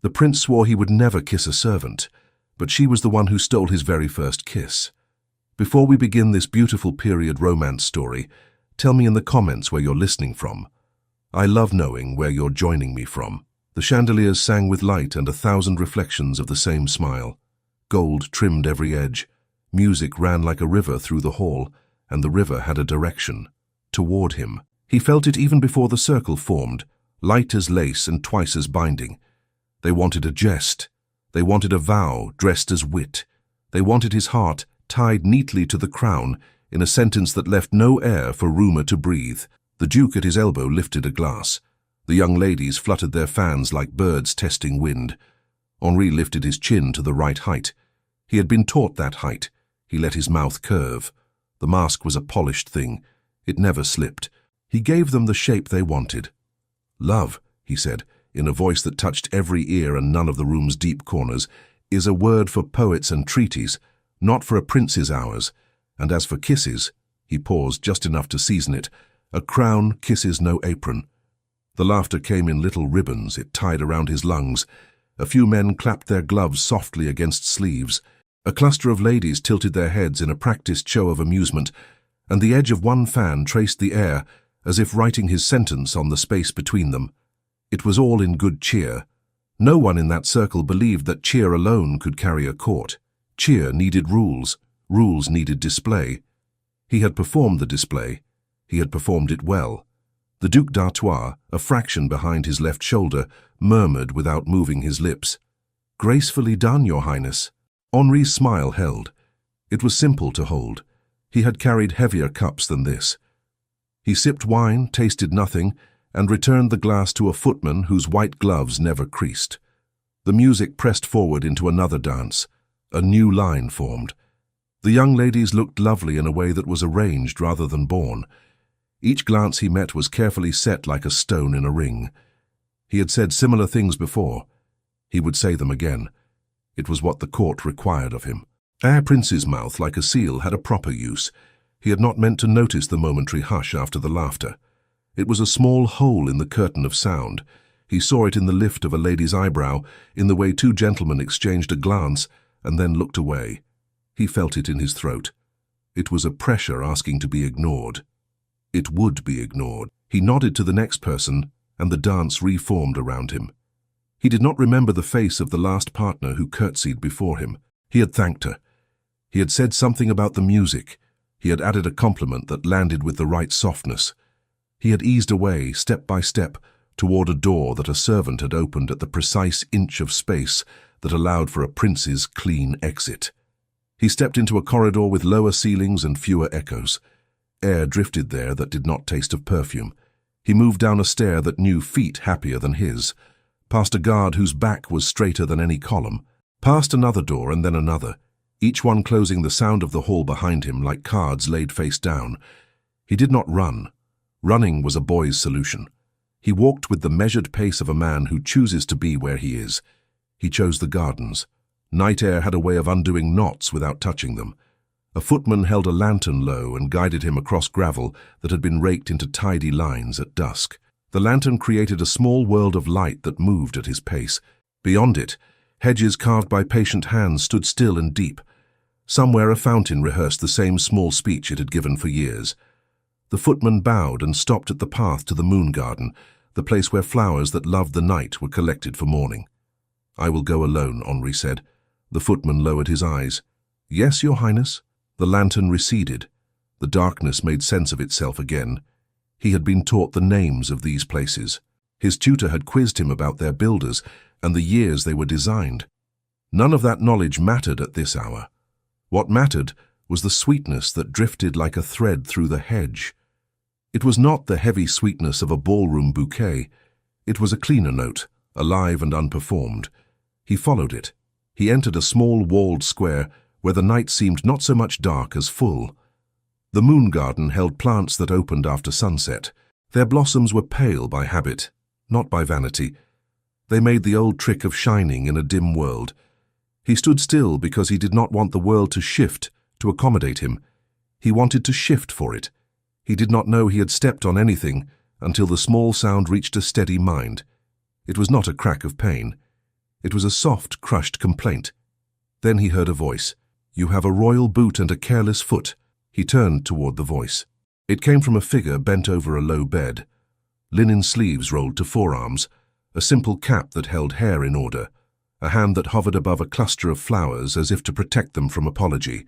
The prince swore he would never kiss a servant, but she was the one who stole his very first kiss. Before we begin this beautiful period romance story, tell me in the comments where you're listening from. I love knowing where you're joining me from. The chandeliers sang with light and 1,000 reflections of the same smile. Gold trimmed every edge. Music ran like a river through the hall, and the river had a direction. Toward him. He felt it even before the circle formed, light as lace and twice as binding. They wanted a jest. They wanted a vow dressed as wit. They wanted his heart tied neatly to the crown in a sentence that left no air for rumour to breathe. The Duke at his elbow lifted a glass. The young ladies fluttered their fans like birds testing wind. Henri lifted his chin to the right height. He had been taught that height. He let his mouth curve. The mask was a polished thing. It never slipped. He gave them the shape they wanted. "Love," he said, in a voice that touched every ear and none of the room's deep corners, "is a word for poets and treaties, not for a prince's hours. And as for kisses," he paused just enough to season it, "a crown kisses no apron." The laughter came in little ribbons, it tied around his lungs. A few men clapped their gloves softly against sleeves. A cluster of ladies tilted their heads in a practiced show of amusement, and the edge of one fan traced the air as if writing his sentence on the space between them. It was all in good cheer. No one in that circle believed that cheer alone could carry a court. Cheer needed rules. Rules needed display. He had performed the display. He had performed it well. The Duc d'Artois, a fraction behind his left shoulder, murmured without moving his lips, "Gracefully done, Your Highness." Henri's smile held. It was simple to hold. He had carried heavier cups than this. He sipped wine, tasted nothing, and returned the glass to a footman whose white gloves never creased. The music pressed forward into another dance. A new line formed. The young ladies looked lovely in a way that was arranged rather than born. Each glance he met was carefully set like a stone in a ring. He had said similar things before. He would say them again. It was what the court required of him. Our prince's mouth, like a seal, had a proper use. He had not meant to notice the momentary hush after the laughter. It was a small hole in the curtain of sound. He saw it in the lift of a lady's eyebrow, in the way two gentlemen exchanged a glance and then looked away. He felt it in his throat. It was a pressure asking to be ignored. It would be ignored. He nodded to the next person, and the dance reformed around him. He did not remember the face of the last partner who curtsied before him. He had thanked her. He had said something about the music. He had added a compliment that landed with the right softness. He had eased away, step by step, toward a door that a servant had opened at the precise inch of space that allowed for a prince's clean exit. He stepped into a corridor with lower ceilings and fewer echoes. Air drifted there that did not taste of perfume. He moved down a stair that knew feet happier than his, past a guard whose back was straighter than any column, past another door and then another, each one closing the sound of the hall behind him like cards laid face down. He did not run. Running was a boy's solution. He walked with the measured pace of a man who chooses to be where he is. He chose the gardens. Night air had a way of undoing knots without touching them. A footman held a lantern low and guided him across gravel that had been raked into tidy lines at dusk. The lantern created a small world of light that moved at his pace. Beyond it, hedges carved by patient hands stood still and deep. Somewhere a fountain rehearsed the same small speech it had given for years. The footman bowed and stopped at the path to the moon garden, the place where flowers that loved the night were collected for morning. "I will go alone," Henri said. The footman lowered his eyes. "Yes, Your Highness." The lantern receded. The darkness made sense of itself again. He had been taught the names of these places. His tutor had quizzed him about their builders and the years they were designed. None of that knowledge mattered at this hour. What mattered was the sweetness that drifted like a thread through the hedge. It was not the heavy sweetness of a ballroom bouquet. It was a cleaner note, alive and unperformed. He followed it. He entered a small walled square where the night seemed not so much dark as full. The moon garden held plants that opened after sunset. Their blossoms were pale by habit, not by vanity. They made the old trick of shining in a dim world. He stood still because he did not want the world to shift to accommodate him. He wanted to shift for it. He did not know he had stepped on anything until the small sound reached a steady mind. It was not a crack of pain. It was a soft, crushed complaint. Then he heard a voice. "You have a royal boot and a careless foot." He turned toward the voice. It came from a figure bent over a low bed. Linen sleeves rolled to forearms, a simple cap that held hair in order, a hand that hovered above a cluster of flowers as if to protect them from apology.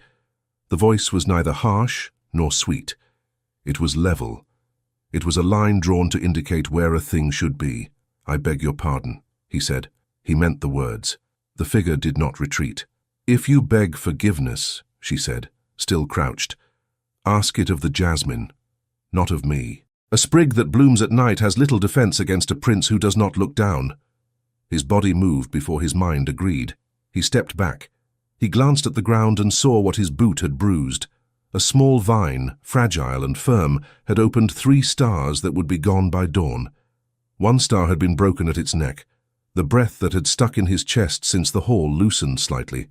The voice was neither harsh nor sweet. It was level. It was a line drawn to indicate where a thing should be. "I beg your pardon," he said. He meant the words. The figure did not retreat. "If you beg forgiveness," she said, still crouched, "ask it of the jasmine, not of me. A sprig that blooms at night has little defense against a prince who does not look down." His body moved before his mind agreed. He stepped back. He glanced at the ground and saw what his boot had bruised. A small vine, fragile and firm, had opened 3 stars that would be gone by dawn. One star had been broken at its neck. The breath that had stuck in his chest since the haul loosened slightly.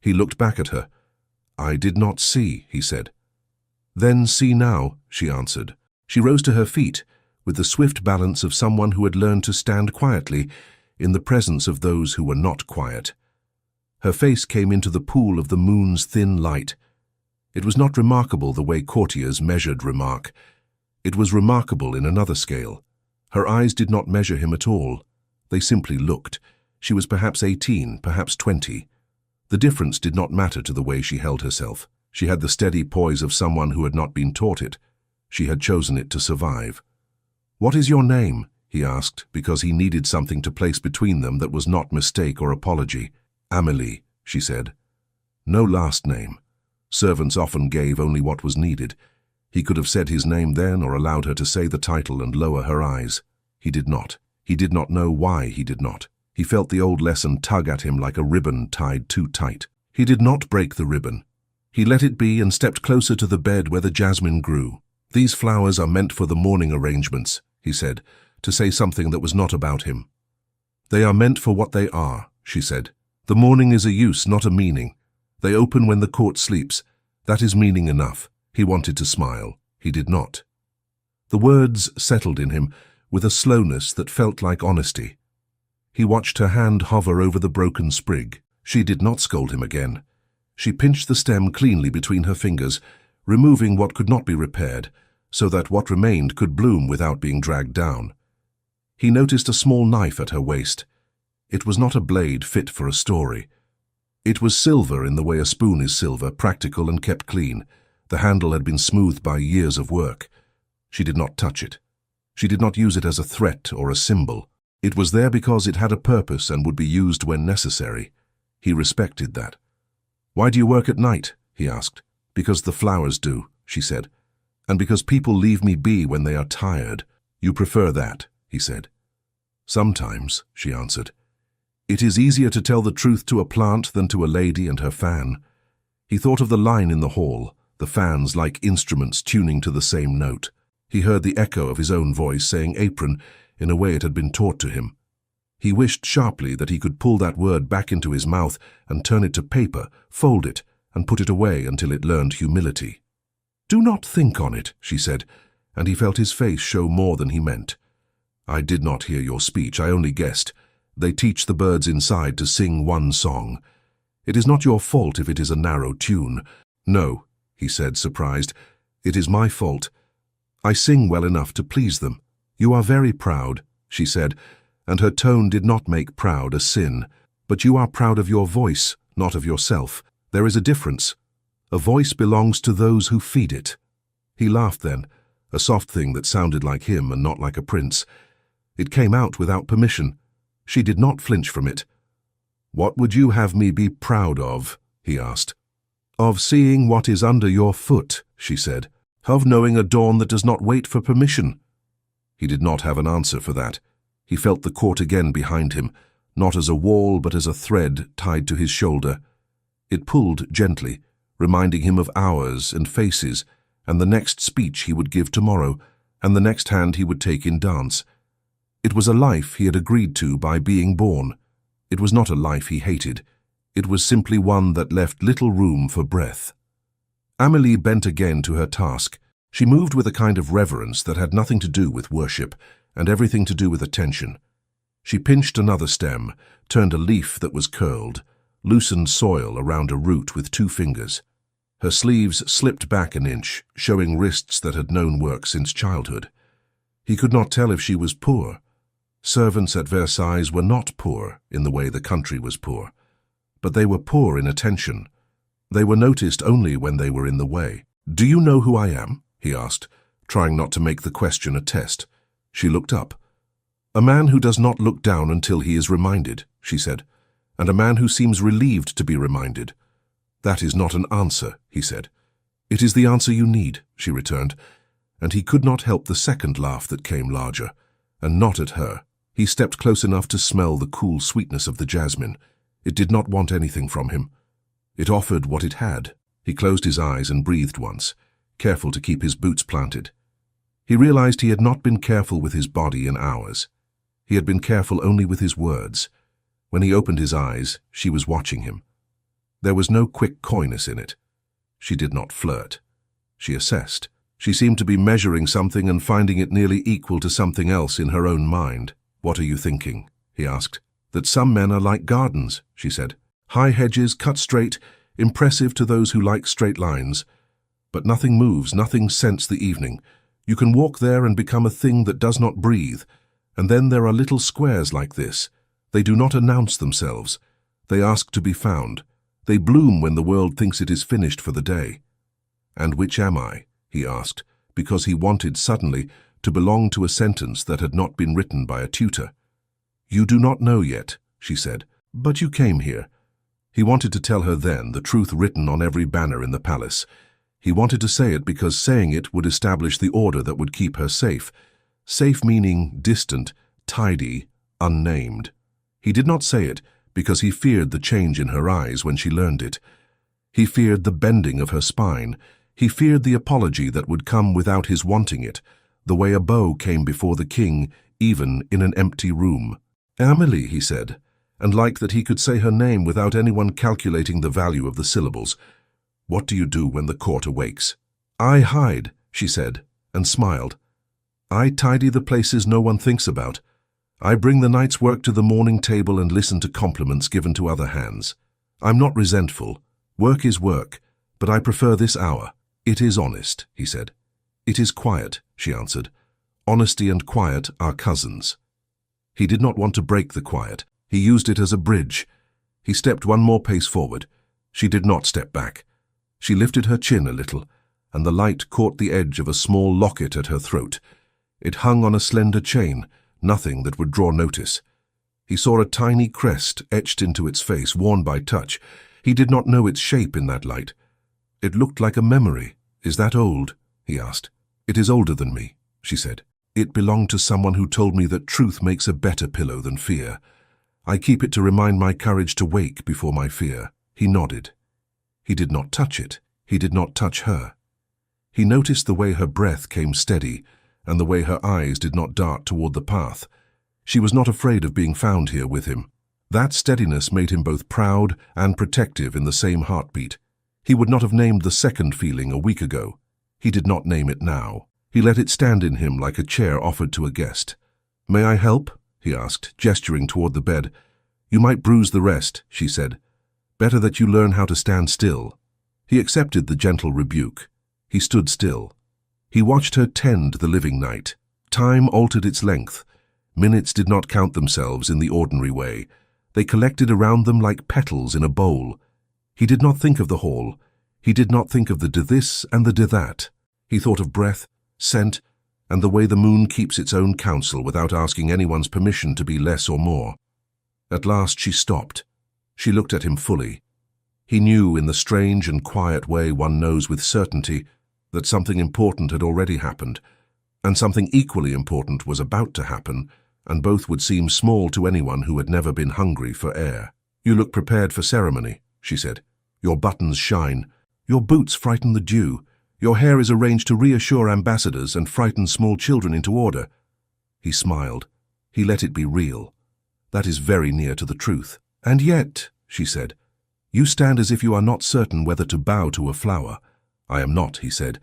He looked back at her. "I did not see," he said. "Then see now," she answered. She rose to her feet, with the swift balance of someone who had learned to stand quietly in the presence of those who were not quiet. Her face came into the pool of the moon's thin light. It was not remarkable the way courtiers measured remark. It was remarkable in another scale. Her eyes did not measure him at all. They simply looked. She was perhaps 18, perhaps 20. The difference did not matter to the way she held herself. She had the steady poise of someone who had not been taught it. She had chosen it to survive. "What is your name?" he asked, because he needed something to place between them that was not mistake or apology. "Amélie," she said. No last name. Servants often gave only what was needed. He could have said his name then or allowed her to say the title and lower her eyes. He did not. He did not know why he did not. He felt the old lesson tug at him like a ribbon tied too tight. He did not break the ribbon. He let it be and stepped closer to the bed where the jasmine grew. "These flowers are meant for the morning arrangements," he said, to say something that was not about him. "They are meant for what they are," she said. "The morning is a use, not a meaning. They open when the court sleeps. That is meaning enough." He wanted to smile. He did not. The words settled in him with a slowness that felt like honesty. He watched her hand hover over the broken sprig. She did not scold him again. She pinched the stem cleanly between her fingers, removing what could not be repaired, so that what remained could bloom without being dragged down. He noticed a small knife at her waist. It was not a blade fit for a story. It was silver in the way a spoon is silver, practical and kept clean. The handle had been smoothed by years of work. She did not touch it. She did not use it as a threat or a symbol. It was there because it had a purpose and would be used when necessary. He respected that. "Why do you work at night?" he asked. "Because the flowers do," she said. "And because people leave me be when they are tired." "You prefer that," he said. "Sometimes," she answered. "It is easier to tell the truth to a plant than to a lady and her fan." He thought of the line in the hall, the fans like instruments tuning to the same note. He heard the echo of his own voice saying apron in a way it had been taught to him. He wished sharply that he could pull that word back into his mouth and turn it to paper, fold it, and put it away until it learned humility. "Do not think on it," she said, and he felt his face show more than he meant. "I did not hear your speech, I only guessed. They teach the birds inside to sing one song. It is not your fault if it is a narrow tune." "No," he said, surprised. "It is my fault. I sing well enough to please them." "You are very proud," she said, and her tone did not make proud a sin. "But you are proud of your voice, not of yourself. There is a difference. A voice belongs to those who feed it." He laughed then, a soft thing that sounded like him and not like a prince. It came out without permission. She did not flinch from it. "What would you have me be proud of?" he asked. "Of seeing what is under your foot," she said. "Of knowing a dawn that does not wait for permission." He did not have an answer for that. He felt the court again behind him, not as a wall but as a thread tied to his shoulder. It pulled gently, reminding him of hours and faces, and the next speech he would give tomorrow, and the next hand he would take in dance. It was a life he had agreed to by being born. It was not a life he hated. It was simply one that left little room for breath. Amélie bent again to her task. She moved with a kind of reverence that had nothing to do with worship and everything to do with attention. She pinched another stem, turned a leaf that was curled, loosened soil around a root with 2 fingers. Her sleeves slipped back an inch, showing wrists that had known work since childhood. He could not tell if she was poor. Servants at Versailles were not poor in the way the country was poor, but they were poor in attention. They were noticed only when they were in the way. "Do you know who I am?" he asked, trying not to make the question a test. She looked up. "A man who does not look down until he is reminded," she said, "and a man who seems relieved to be reminded." "That is not an answer," he said. "It is the answer you need," she returned, and he could not help the second laugh that came larger, and not at her. He stepped close enough to smell the cool sweetness of the jasmine. It did not want anything from him. It offered what it had. He closed his eyes and breathed once, careful to keep his boots planted. He realized he had not been careful with his body in hours. He had been careful only with his words. When he opened his eyes, she was watching him. There was no quick coyness in it. She did not flirt. She assessed. She seemed to be measuring something and finding it nearly equal to something else in her own mind. "What are you thinking?" he asked. "That some men are like gardens," she said. "High hedges, cut straight, impressive to those who like straight lines. But nothing moves, nothing scents the evening. You can walk there and become a thing that does not breathe. And then there are little squares like this. They do not announce themselves. They ask to be found. They bloom when the world thinks it is finished for the day." "And which am I?" he asked, because he wanted suddenly to belong to a sentence that had not been written by a tutor. "You do not know yet," she said, "but you came here." He wanted to tell her then the truth written on every banner in the palace. He wanted to say it because saying it would establish the order that would keep her safe. Safe meaning distant, tidy, unnamed. He did not say it because he feared the change in her eyes when she learned it. He feared the bending of her spine. He feared the apology that would come without his wanting it, the way a beau came before the king, even in an empty room. "Amélie," he said, and liked that he could say her name without anyone calculating the value of the syllables. "What do you do when the court awakes?" "I hide," she said, and smiled. "I tidy the places no one thinks about. I bring the night's work to the morning table and listen to compliments given to other hands. I'm not resentful. Work is work, but I prefer this hour. It is honest," he said. "It is quiet," she answered. "Honesty and quiet are cousins." He did not want to break the quiet. He used it as a bridge. He stepped one more pace forward. She did not step back. She lifted her chin a little, and the light caught the edge of a small locket at her throat. It hung on a slender chain, nothing that would draw notice. He saw a tiny crest etched into its face, worn by touch. He did not know its shape in that light. It looked like a memory. "Is that old?" he asked. "It is older than me," she said. "It belonged to someone who told me that truth makes a better pillow than fear. I keep it to remind my courage to wake before my fear." He nodded. He did not touch it. He did not touch her. He noticed the way her breath came steady, and the way her eyes did not dart toward the path. She was not afraid of being found here with him. That steadiness made him both proud and protective in the same heartbeat. He would not have named the second feeling a week ago. He did not name it now. He let it stand in him like a chair offered to a guest. "May I help?" he asked, gesturing toward the bed. "You might bruise the rest," she said. "Better that you learn how to stand still." He accepted the gentle rebuke. He stood still. He watched her tend the living night. Time altered its length. Minutes did not count themselves in the ordinary way. They collected around them like petals in a bowl. He did not think of the hall. He did not think of the this and the that. He thought of breath, scent, and the way the moon keeps its own counsel without asking anyone's permission to be less or more. At last she stopped. She looked at him fully. He knew in the strange and quiet way one knows with certainty that something important had already happened, and something equally important was about to happen, and both would seem small to anyone who had never been hungry for air. "You look prepared for ceremony," she said. "Your buttons shine. Your boots frighten the dew. Your hair is arranged to reassure ambassadors and frighten small children into order." He smiled. He let it be real. "That is very near to the truth." "And yet," she said, "you stand as if you are not certain whether to bow to a flower." "I am not," he said.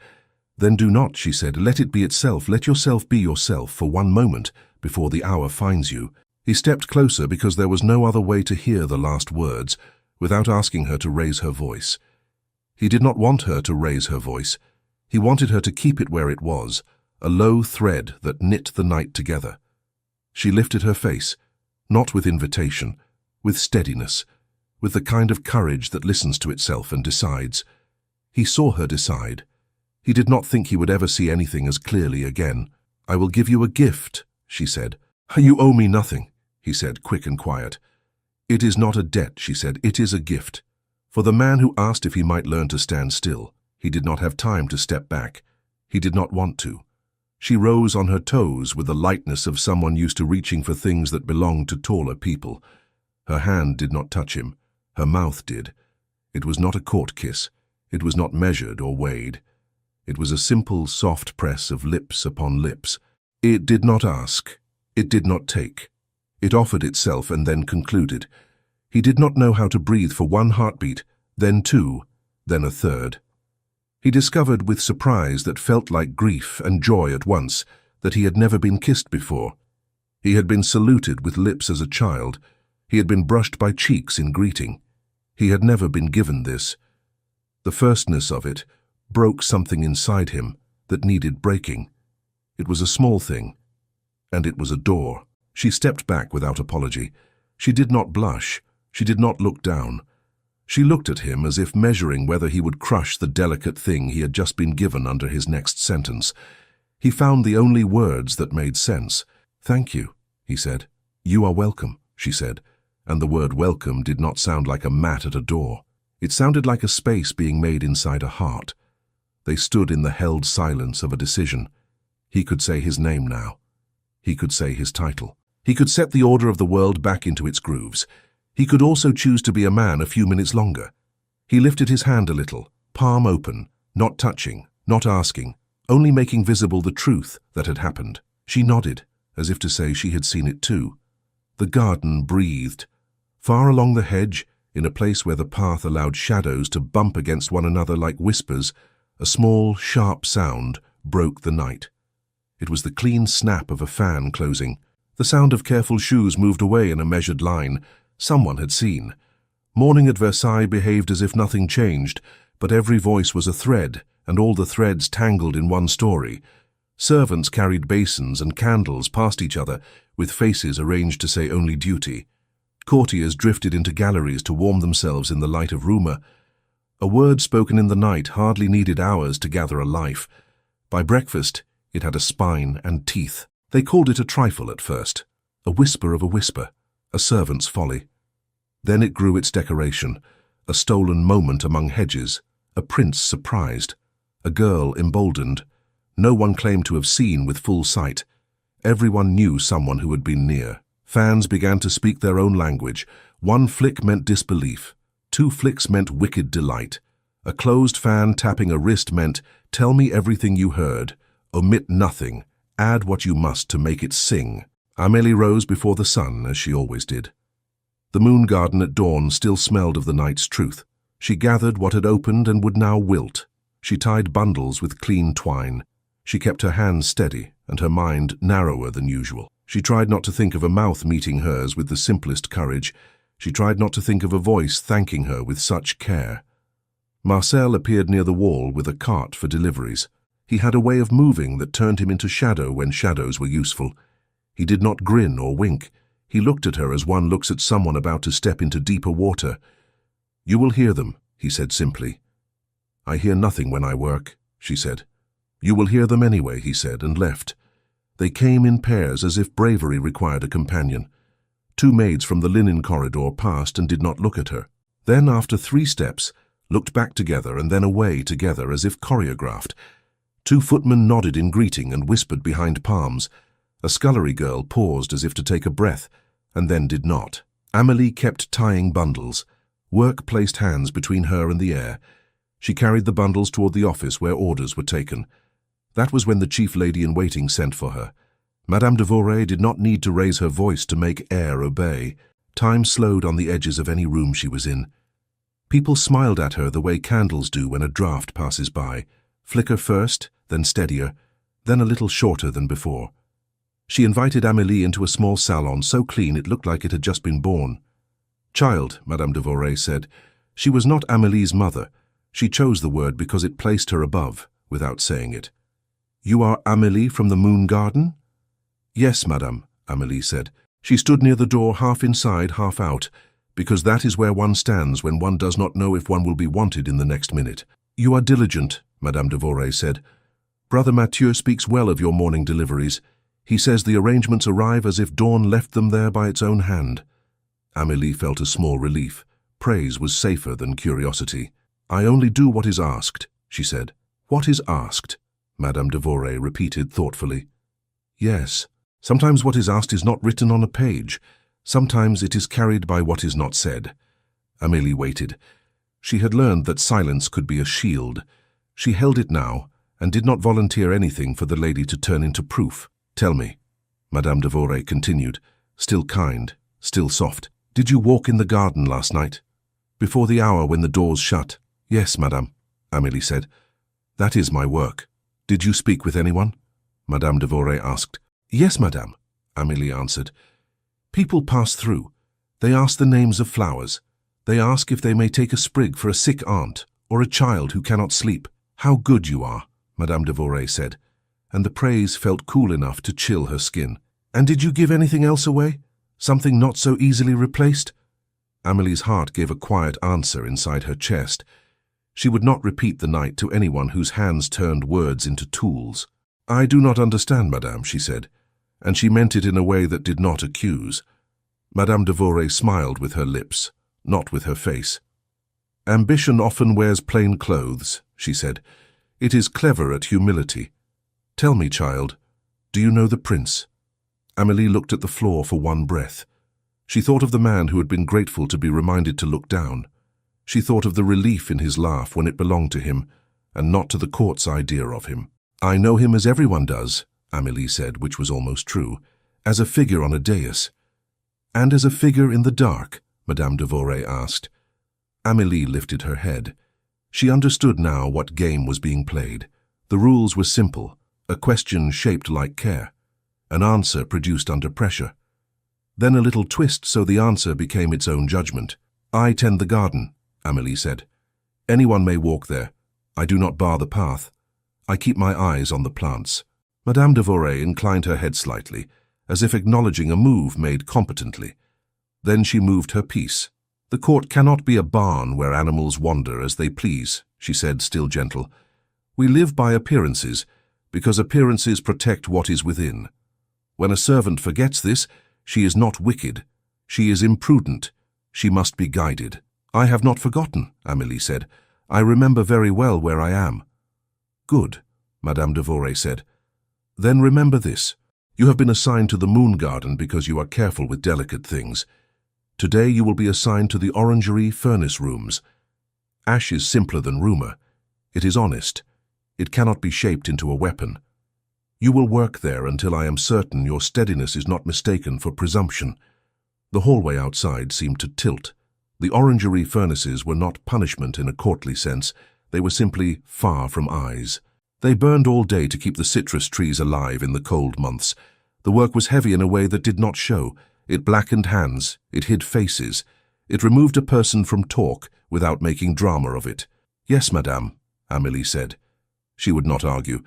"Then do not," she said. "Let it be itself. Let yourself be yourself for one moment before the hour finds you. He stepped closer because there was no other way to hear the last words without asking her to raise her voice. He did not want her to raise her voice. He wanted her to keep it where it was, a low thread that knit the night together. She lifted her face, not with invitation, with steadiness, with the kind of courage that listens to itself and decides. He saw her decide. He did not think he would ever see anything as clearly again. "I will give you a gift," she said. "You owe me nothing," he said, quick and quiet. "It is not a debt," she said. "It is a gift." For the man who asked if he might learn to stand still, he did not have time to step back. He did not want to. She rose on her toes with the lightness of someone used to reaching for things that belonged to taller people. Her hand did not touch him. Her mouth did. It was not a court kiss. It was not measured or weighed. It was a simple, soft press of lips upon lips. It did not ask. It did not take. It offered itself and then concluded. He did not know how to breathe for one heartbeat, then two, then a third. He discovered with surprise that felt like grief and joy at once that he had never been kissed before. He had been saluted with lips as a child. He had been brushed by cheeks in greeting. He had never been given this. The firstness of it broke something inside him that needed breaking. It was a small thing, and it was a door. She stepped back without apology. She did not blush. She did not look down. She looked at him as if measuring whether he would crush the delicate thing he had just been given under his next sentence. He found the only words that made sense. "Thank you," he said. "You are welcome," she said, and the word welcome did not sound like a mat at a door. It sounded like a space being made inside a heart. They stood in the held silence of a decision. He could say his name now. He could say his title. He could set the order of the world back into its grooves. He could also choose to be a man a few minutes longer. He lifted his hand a little, palm open, not touching, not asking, only making visible the truth that had happened. She nodded, as if to say she had seen it too. The garden breathed. Far along the hedge, in a place where the path allowed shadows to bump against one another like whispers, a small, sharp sound broke the night. It was the clean snap of a fan closing. The sound of careful shoes moved away in a measured line. Someone had seen. Morning at Versailles behaved as if nothing changed, but every voice was a thread, and all the threads tangled in one story. Servants carried basins and candles past each other, with faces arranged to say only duty. Courtiers drifted into galleries to warm themselves in the light of rumor. A word spoken in the night hardly needed hours to gather a life. By breakfast, it had a spine and teeth. They called it a trifle at first, a whisper of a whisper, a servant's folly. Then it grew its decoration, a stolen moment among hedges, a prince surprised, a girl emboldened. No one claimed to have seen with full sight. Everyone knew someone who had been near. Fans began to speak their own language. One flick meant disbelief. 2 flicks meant wicked delight. A closed fan tapping a wrist meant, "Tell me everything you heard. Omit nothing. Add what you must to make it sing." Amélie rose before the sun, as she always did. The moon garden at dawn still smelled of the night's truth. She gathered what had opened and would now wilt. She tied bundles with clean twine. She kept her hands steady and her mind narrower than usual. She tried not to think of a mouth meeting hers with the simplest courage. She tried not to think of a voice thanking her with such care. Marcel appeared near the wall with a cart for deliveries. He had a way of moving that turned him into shadow when shadows were useful. He did not grin or wink. He looked at her as one looks at someone about to step into deeper water. "You will hear them," he said simply. "I hear nothing when I work," she said. "You will hear them anyway," he said, and left. They came in pairs as if bravery required a companion. 2 maids from the linen corridor passed and did not look at her. Then, after 3 steps, looked back together and then away together as if choreographed. 2 footmen nodded in greeting and whispered behind palms. A scullery girl paused as if to take a breath, and then did not. Amélie kept tying bundles. Work placed hands between her and the air. She carried the bundles toward the office where orders were taken. That was when the chief lady-in-waiting sent for her. Madame de Vowed did not need to raise her voice to make air obey. Time slowed on the edges of any room she was in. People smiled at her the way candles do when a draught passes by. Flicker first, then steadier, then a little shorter than before. She invited Amélie into a small salon so clean it looked like it had just been born. "Child," Madame de Vowed said. She was not Amélie's mother. She chose the word because it placed her above, without saying it. "You are Amélie from the Moon Garden?" "Yes, madame," Amélie said. She stood near the door, half inside, half out, because that is where one stands when one does not know if one will be wanted in the next minute. "You are diligent," Madame de Vowed said. "Brother Mathieu speaks well of your morning deliveries. He says the arrangements arrive as if dawn left them there by its own hand." Amélie felt a small relief. Praise was safer than curiosity. "I only do what is asked," she said. "What is asked?" Madame de Vowed repeated thoughtfully. "Yes. Sometimes what is asked is not written on a page. Sometimes it is carried by what is not said." Amélie waited. She had learned that silence could be a shield. She held it now, and did not volunteer anything for the lady to turn into proof. "Tell me," Madame de Vowed continued, still kind, still soft. "Did you walk in the garden last night? Before the hour when the doors shut?" "Yes, madame," Amélie said. "That is my work." "Did you speak with anyone?" Madame de Vowed asked. "Yes, madame," Amélie answered. "People pass through. They ask the names of flowers. They ask if they may take a sprig for a sick aunt or a child who cannot sleep." "How good you are," Madame de Vowed said, and the praise felt cool enough to chill her skin. "And did you give anything else away? Something not so easily replaced?" Amélie's heart gave a quiet answer inside her chest. She would not repeat the night to anyone whose hands turned words into tools. "I do not understand, madame," she said, and she meant it in a way that did not accuse. Madame de Vowed smiled with her lips, not with her face. "Ambition often wears plain clothes," she said. "It is clever at humility. Tell me, child, do you know the prince?" Amélie looked at the floor for one breath. She thought of the man who had been grateful to be reminded to look down. She thought of the relief in his laugh when it belonged to him, and not to the court's idea of him. "I know him as everyone does," Amélie said, which was almost true, "as a figure on a dais." "And as a figure in the dark?" Madame de Vowed asked. Amélie lifted her head. She understood now what game was being played. The rules were simple, a question shaped like care, an answer produced under pressure. Then a little twist so the answer became its own judgment. "I tend the garden," Amélie said. "Anyone may walk there. I do not bar the path. I keep my eyes on the plants." Madame de Vowed inclined her head slightly, as if acknowledging a move made competently. Then she moved her piece. "The court cannot be a barn where animals wander as they please," she said, still gentle. "We live by appearances, because appearances protect what is within. When a servant forgets this, she is not wicked. She is imprudent. She must be guided." "I have not forgotten," Amélie said. "I remember very well where I am." "Good," Madame de Vowed said. "Then remember this. You have been assigned to the Moon Garden because you are careful with delicate things. Today you will be assigned to the orangery furnace rooms. Ash is simpler than rumor. It is honest. It cannot be shaped into a weapon. You will work there until I am certain your steadiness is not mistaken for presumption." The hallway outside seemed to tilt. The orangery furnaces were not punishment in a courtly sense. They were simply far from eyes. They burned all day to keep the citrus trees alive in the cold months. The work was heavy in a way that did not show. It blackened hands. It hid faces. It removed a person from talk without making drama of it. "Yes, madame," Amélie said. She would not argue.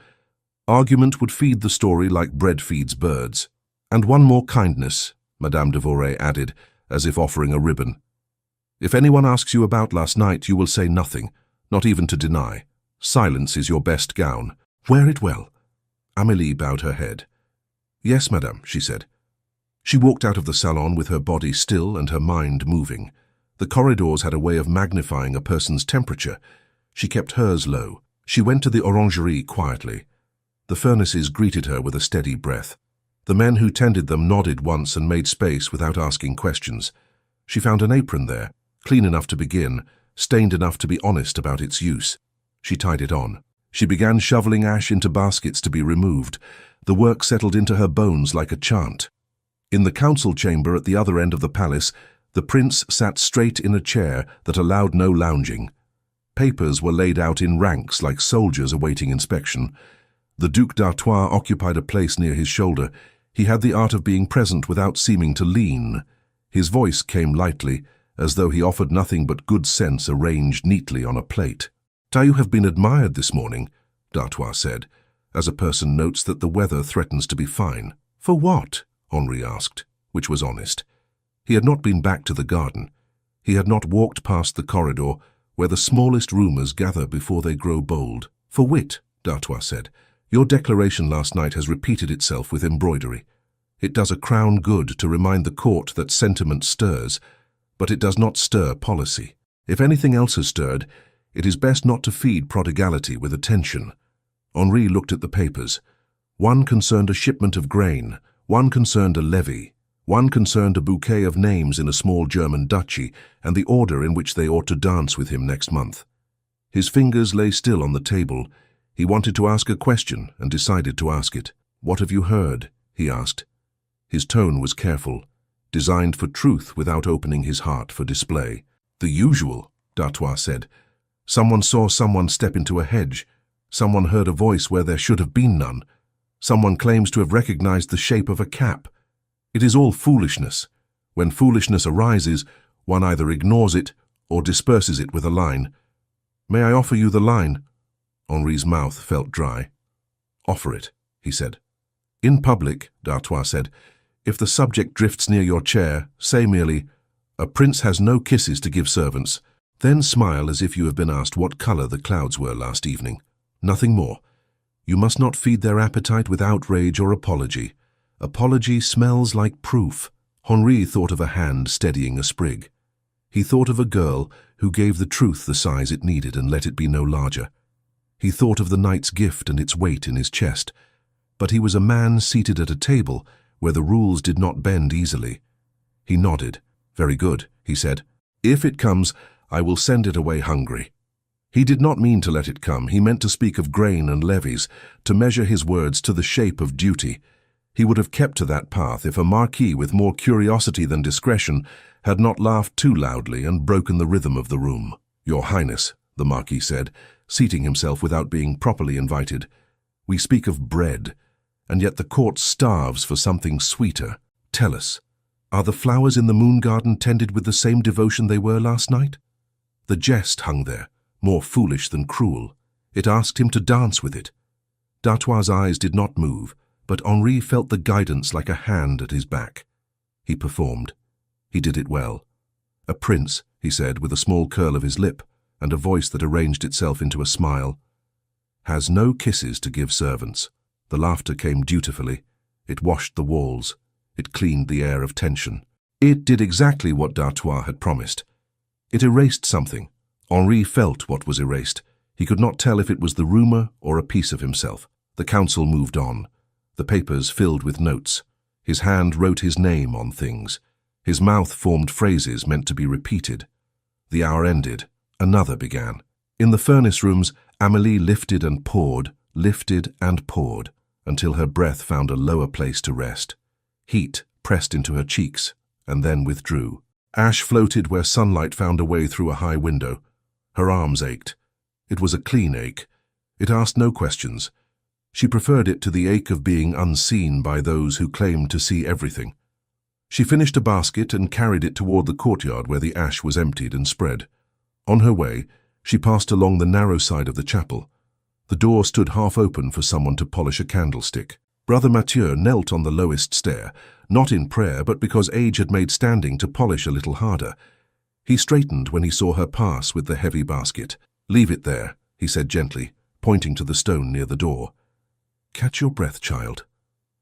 Argument would feed the story like bread feeds birds. "And one more kindness," Madame de Vowed added, as if offering a ribbon. "If anyone asks you about last night, you will say nothing, not even to deny. Silence is your best gown. Wear it well." Amélie bowed her head. "Yes, madame," she said. She walked out of the salon with her body still and her mind moving. The corridors had a way of magnifying a person's temperature. She kept hers low. She went to the orangerie quietly. The furnaces greeted her with a steady breath. The men who tended them nodded once and made space without asking questions. She found an apron there, clean enough to begin, stained enough to be honest about its use. She tied it on. She began shoveling ash into baskets to be removed. The work settled into her bones like a chant. In the council chamber at the other end of the palace, the prince sat straight in a chair that allowed no lounging. Papers were laid out in ranks like soldiers awaiting inspection. The Duc d'Artois occupied a place near his shoulder. He had the art of being present without seeming to lean. His voice came lightly, as though he offered nothing but good sense arranged neatly on a plate. "You have been admired this morning," d'Artois said, as a person notes that the weather threatens to be fine. "For what?" Henri asked, which was honest. He had not been back to the garden. He had not walked past the corridor, where the smallest rumours gather before they grow bold. "For wit," d'Artois said. "Your declaration last night has repeated itself with embroidery. It does a crown good to remind the court that sentiment stirs, but it does not stir policy. If anything else has stirred, it is best not to feed prodigality with attention." Henri looked at the papers. One concerned a shipment of grain, one concerned a levy, one concerned a bouquet of names in a small German duchy, and the order in which they ought to dance with him next month. His fingers lay still on the table. He wanted to ask a question and decided to ask it. "What have you heard?" he asked. His tone was careful, designed for truth without opening his heart for display. "The usual," d'Artois said. "Someone saw someone step into a hedge. Someone heard a voice where there should have been none. Someone claims to have recognized the shape of a cap. It is all foolishness. When foolishness arises, one either ignores it or disperses it with a line. May I offer you the line?" Henri's mouth felt dry. "Offer it," he said. "In public," d'Artois said, "if the subject drifts near your chair, say merely, 'A prince has no kisses to give servants.' Then smile as if you have been asked what color the clouds were last evening. Nothing more. You must not feed their appetite with outrage or apology. Apology smells like proof." Henri thought of a hand steadying a sprig. He thought of a girl who gave the truth the size it needed and let it be no larger. He thought of the night's gift and its weight in his chest. But he was a man seated at a table where the rules did not bend easily. He nodded. "Very good," he said. "If it comes, I will send it away hungry." He did not mean to let it come. He meant to speak of grain and levies, to measure his words to the shape of duty. He would have kept to that path if a marquis with more curiosity than discretion had not laughed too loudly and broken the rhythm of the room. "Your Highness," the marquis said, seating himself without being properly invited, "we speak of bread, and yet the court starves for something sweeter. Tell us, are the flowers in the moon garden tended with the same devotion they were last night?" The jest hung there, more foolish than cruel. It asked him to dance with it. D'Artois' eyes did not move, but Henri felt the guidance like a hand at his back. He performed. He did it well. "A prince," he said, with a small curl of his lip and a voice that arranged itself into a smile, "has no kisses to give servants." The laughter came dutifully. It washed the walls. It cleaned the air of tension. It did exactly what d'Artois had promised. It erased something. Henri felt what was erased. He could not tell if it was the rumor or a piece of himself. The council moved on. The papers filled with notes. His hand wrote his name on things. His mouth formed phrases meant to be repeated. The hour ended. Another began. In the furnace rooms, Amélie lifted and poured, until her breath found a lower place to rest. Heat pressed into her cheeks and then withdrew. Ash floated where sunlight found a way through a high window. Her arms ached. It was a clean ache. It asked no questions. She preferred it to the ache of being unseen by those who claimed to see everything. She finished a basket and carried it toward the courtyard where the ash was emptied and spread. On her way, she passed along the narrow side of the chapel. The door stood half open for someone to polish a candlestick. Brother Mathieu knelt on the lowest stair, not in prayer but because age had made standing to polish a little harder. He straightened when he saw her pass with the heavy basket. "Leave it there," he said gently, pointing to the stone near the door. "Catch your breath, child."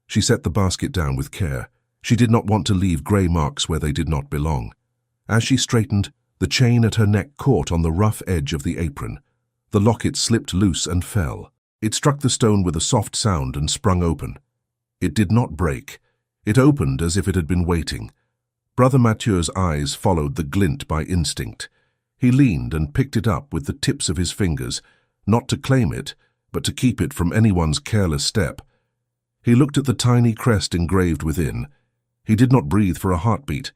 She set the basket down with care. She did not want to leave grey marks where they did not belong. As she straightened, the chain at her neck caught on the rough edge of the apron. The locket slipped loose and fell. It struck the stone with a soft sound and sprung open. It did not break. It opened as if it had been waiting. Brother Mathieu's eyes followed the glint by instinct. He leaned and picked it up with the tips of his fingers, not to claim it, but to keep it from anyone's careless step. He looked at the tiny crest engraved within. He did not breathe for a heartbeat.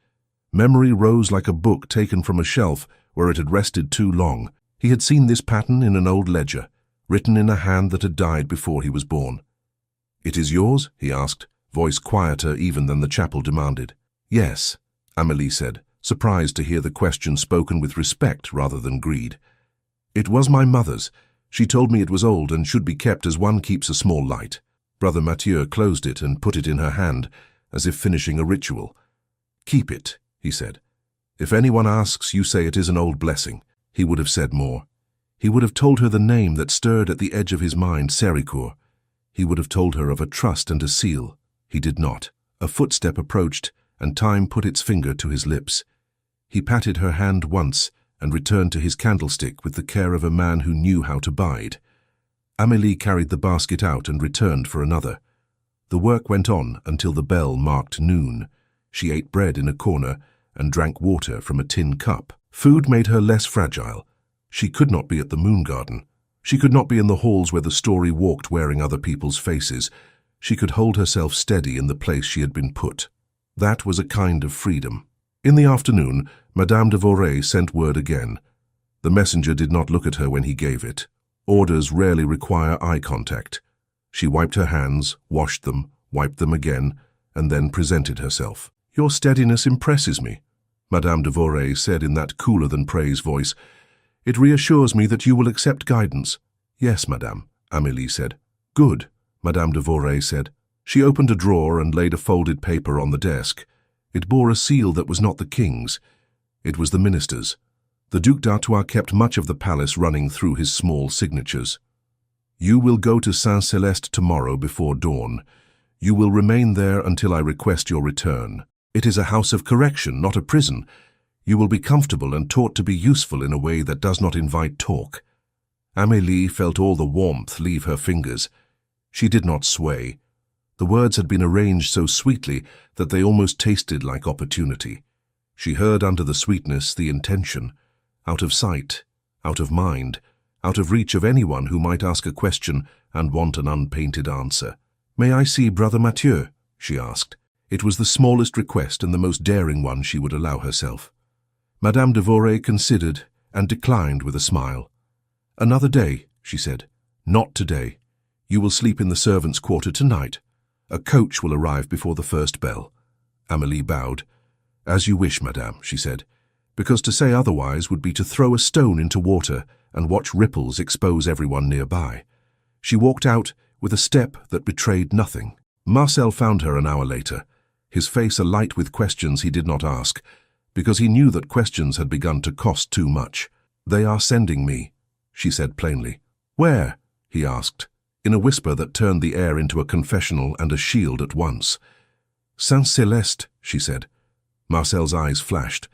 Memory rose like a book taken from a shelf where it had rested too long. He had seen this pattern in an old ledger, written in a hand that had died before he was born. "It is yours?" he asked, voice quieter even than the chapel demanded. Yes, Amélie said, surprised to hear the question spoken with respect rather than greed. It was my mother's. She told me it was old and should be kept as one keeps a small light. Brother Mathieu closed it and put it in her hand, as if finishing a ritual. Keep it, he said. If anyone asks, you say it is an old blessing. He would have said more. He would have told her the name that stirred at the edge of his mind, Sericourt. He would have told her of a trust and a seal. He did not. A footstep approached, and time put its finger to his lips. He patted her hand once and returned to his candlestick with the care of a man who knew how to bide. Amélie carried the basket out and returned for another. The work went on until the bell marked noon. She ate bread in a corner and drank water from a tin cup. Food made her less fragile. She could not be at the moon garden. She could not be in the halls where the story walked wearing other people's faces. She could hold herself steady in the place she had been put. That was a kind of freedom. In the afternoon, Madame de Vowed sent word again. The messenger did not look at her when he gave it. Orders rarely require eye contact. She wiped her hands, washed them, wiped them again, and then presented herself. Your steadiness impresses me, Madame de Vowed said in that cooler-than-praise voice. It reassures me that you will accept guidance. Yes, Madame, Amélie said. Good, Madame de Vowed said. She opened a drawer and laid a folded paper on the desk. It bore a seal that was not the king's. It was the minister's. The Duc d'Artois kept much of the palace running through his small signatures. You will go to Saint-Céleste tomorrow before dawn. You will remain there until I request your return. It is a house of correction, not a prison. You will be comfortable and taught to be useful in a way that does not invite talk. Amélie felt all the warmth leave her fingers. She did not sway. The words had been arranged so sweetly that they almost tasted like opportunity. She heard under the sweetness the intention. Out of sight, out of mind, out of reach of anyone who might ask a question and want an unpainted answer. May I see Brother Mathieu? She asked. It was the smallest request and the most daring one she would allow herself. Madame de Vowed considered and declined with a smile. Another day, she said. Not today. You will sleep in the servants' quarter tonight. A coach will arrive before the first bell. Amélie bowed. As you wish, madame, she said, because to say otherwise would be to throw a stone into water and watch ripples expose everyone nearby. She walked out with a step that betrayed nothing. Marcel found her an hour later, his face alight with questions he did not ask, because he knew that questions had begun to cost too much. They are sending me, she said plainly. Where? He asked, in a whisper that turned the air into a confessional and a shield at once. Saint-Céleste, she said. Marcel's eyes flashed.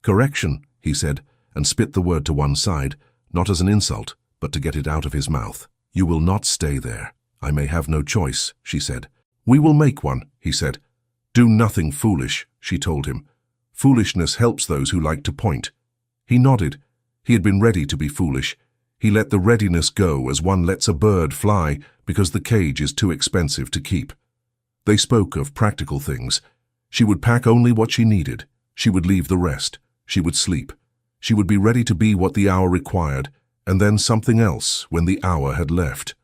Correction, he said, and spit the word to one side, not as an insult, but to get it out of his mouth. You will not stay there. I may have no choice, she said. We will make one, he said. Do nothing foolish, she told him. Foolishness helps those who like to point. He nodded. He had been ready to be foolish. He let the readiness go as one lets a bird fly because the cage is too expensive to keep. They spoke of practical things. She would pack only what she needed. She would leave the rest. She would sleep. She would be ready to be what the hour required, and then something else when the hour had left.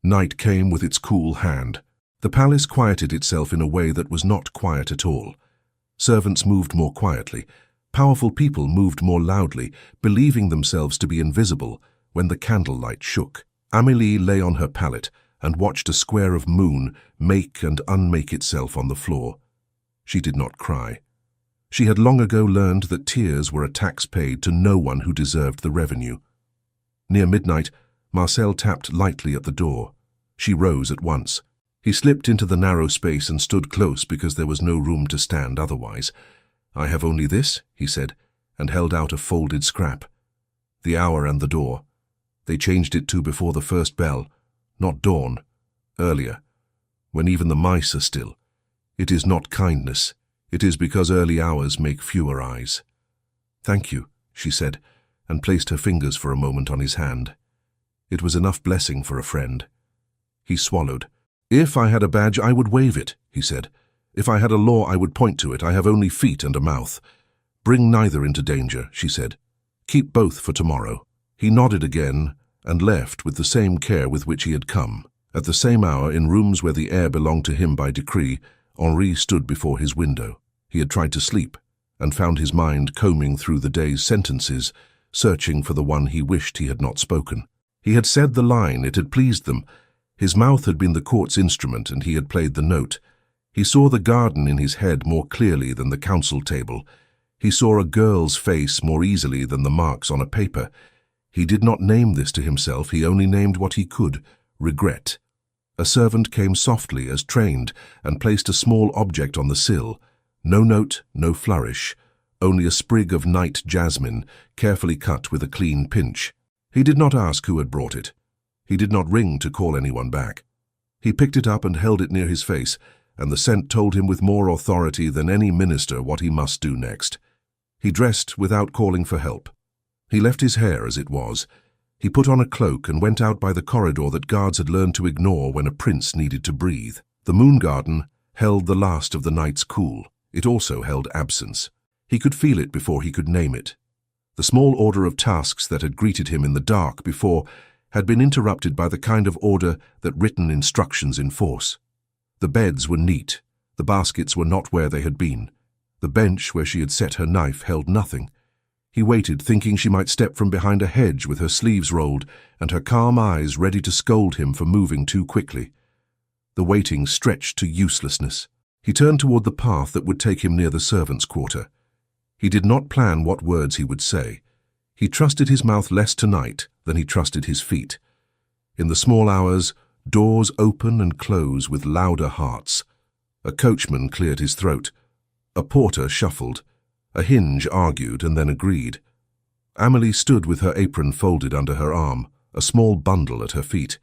Night came with its cool hand. The palace quieted itself in a way that was not quiet at all. Servants moved more quietly. Powerful people moved more loudly, believing themselves to be invisible when the candlelight shook. Amélie lay on her pallet and watched a square of moon make and unmake itself on the floor. She did not cry. She had long ago learned that tears were a tax paid to no one who deserved the revenue. Near midnight, Marcel tapped lightly at the door. She rose at once. He slipped into the narrow space and stood close because there was no room to stand otherwise. I have only this, he said, and held out a folded scrap. The hour and the door. They changed it to before the first bell, not dawn, earlier, when even the mice are still. It is not kindness. It is because early hours make fewer eyes. Thank you, she said, and placed her fingers for a moment on his hand. It was enough blessing for a friend. He swallowed. If I had a badge, I would wave it, he said. If I had a law, I would point to it. I have only feet and a mouth. Bring neither into danger, she said. Keep both for tomorrow. He nodded again and left with the same care with which he had come. At the same hour, in rooms where the air belonged to him by decree, Henri stood before his window. He had tried to sleep, and found his mind combing through the day's sentences, searching for the one he wished he had not spoken. He had said the line, it had pleased them. His mouth had been the court's instrument, and he had played the note. He saw the garden in his head more clearly than the council table. He saw a girl's face more easily than the marks on a paper. He did not name this to himself, he only named what he could: regret. A servant came softly, as trained, and placed a small object on the sill. No note, no flourish, only a sprig of night jasmine, carefully cut with a clean pinch. He did not ask who had brought it. He did not ring to call anyone back. He picked it up and held it near his face, and the scent told him with more authority than any minister what he must do next. He dressed without calling for help. He left his hair as it was. He put on a cloak and went out by the corridor that guards had learned to ignore when a prince needed to breathe. The moon garden held the last of the night's cool. It also held absence. He could feel it before he could name it. The small order of tasks that had greeted him in the dark before had been interrupted by the kind of order that written instructions enforce. The beds were neat. The baskets were not where they had been. The bench where she had set her knife held nothing. He waited, thinking she might step from behind a hedge with her sleeves rolled and her calm eyes ready to scold him for moving too quickly. The waiting stretched to uselessness. He turned toward the path that would take him near the servants' quarter. He did not plan what words he would say. He trusted his mouth less tonight than he trusted his feet. In the small hours, doors open and close with louder hearts. A coachman cleared his throat. A porter shuffled. A hinge argued and then agreed. Amélie stood with her apron folded under her arm, a small bundle at her feet.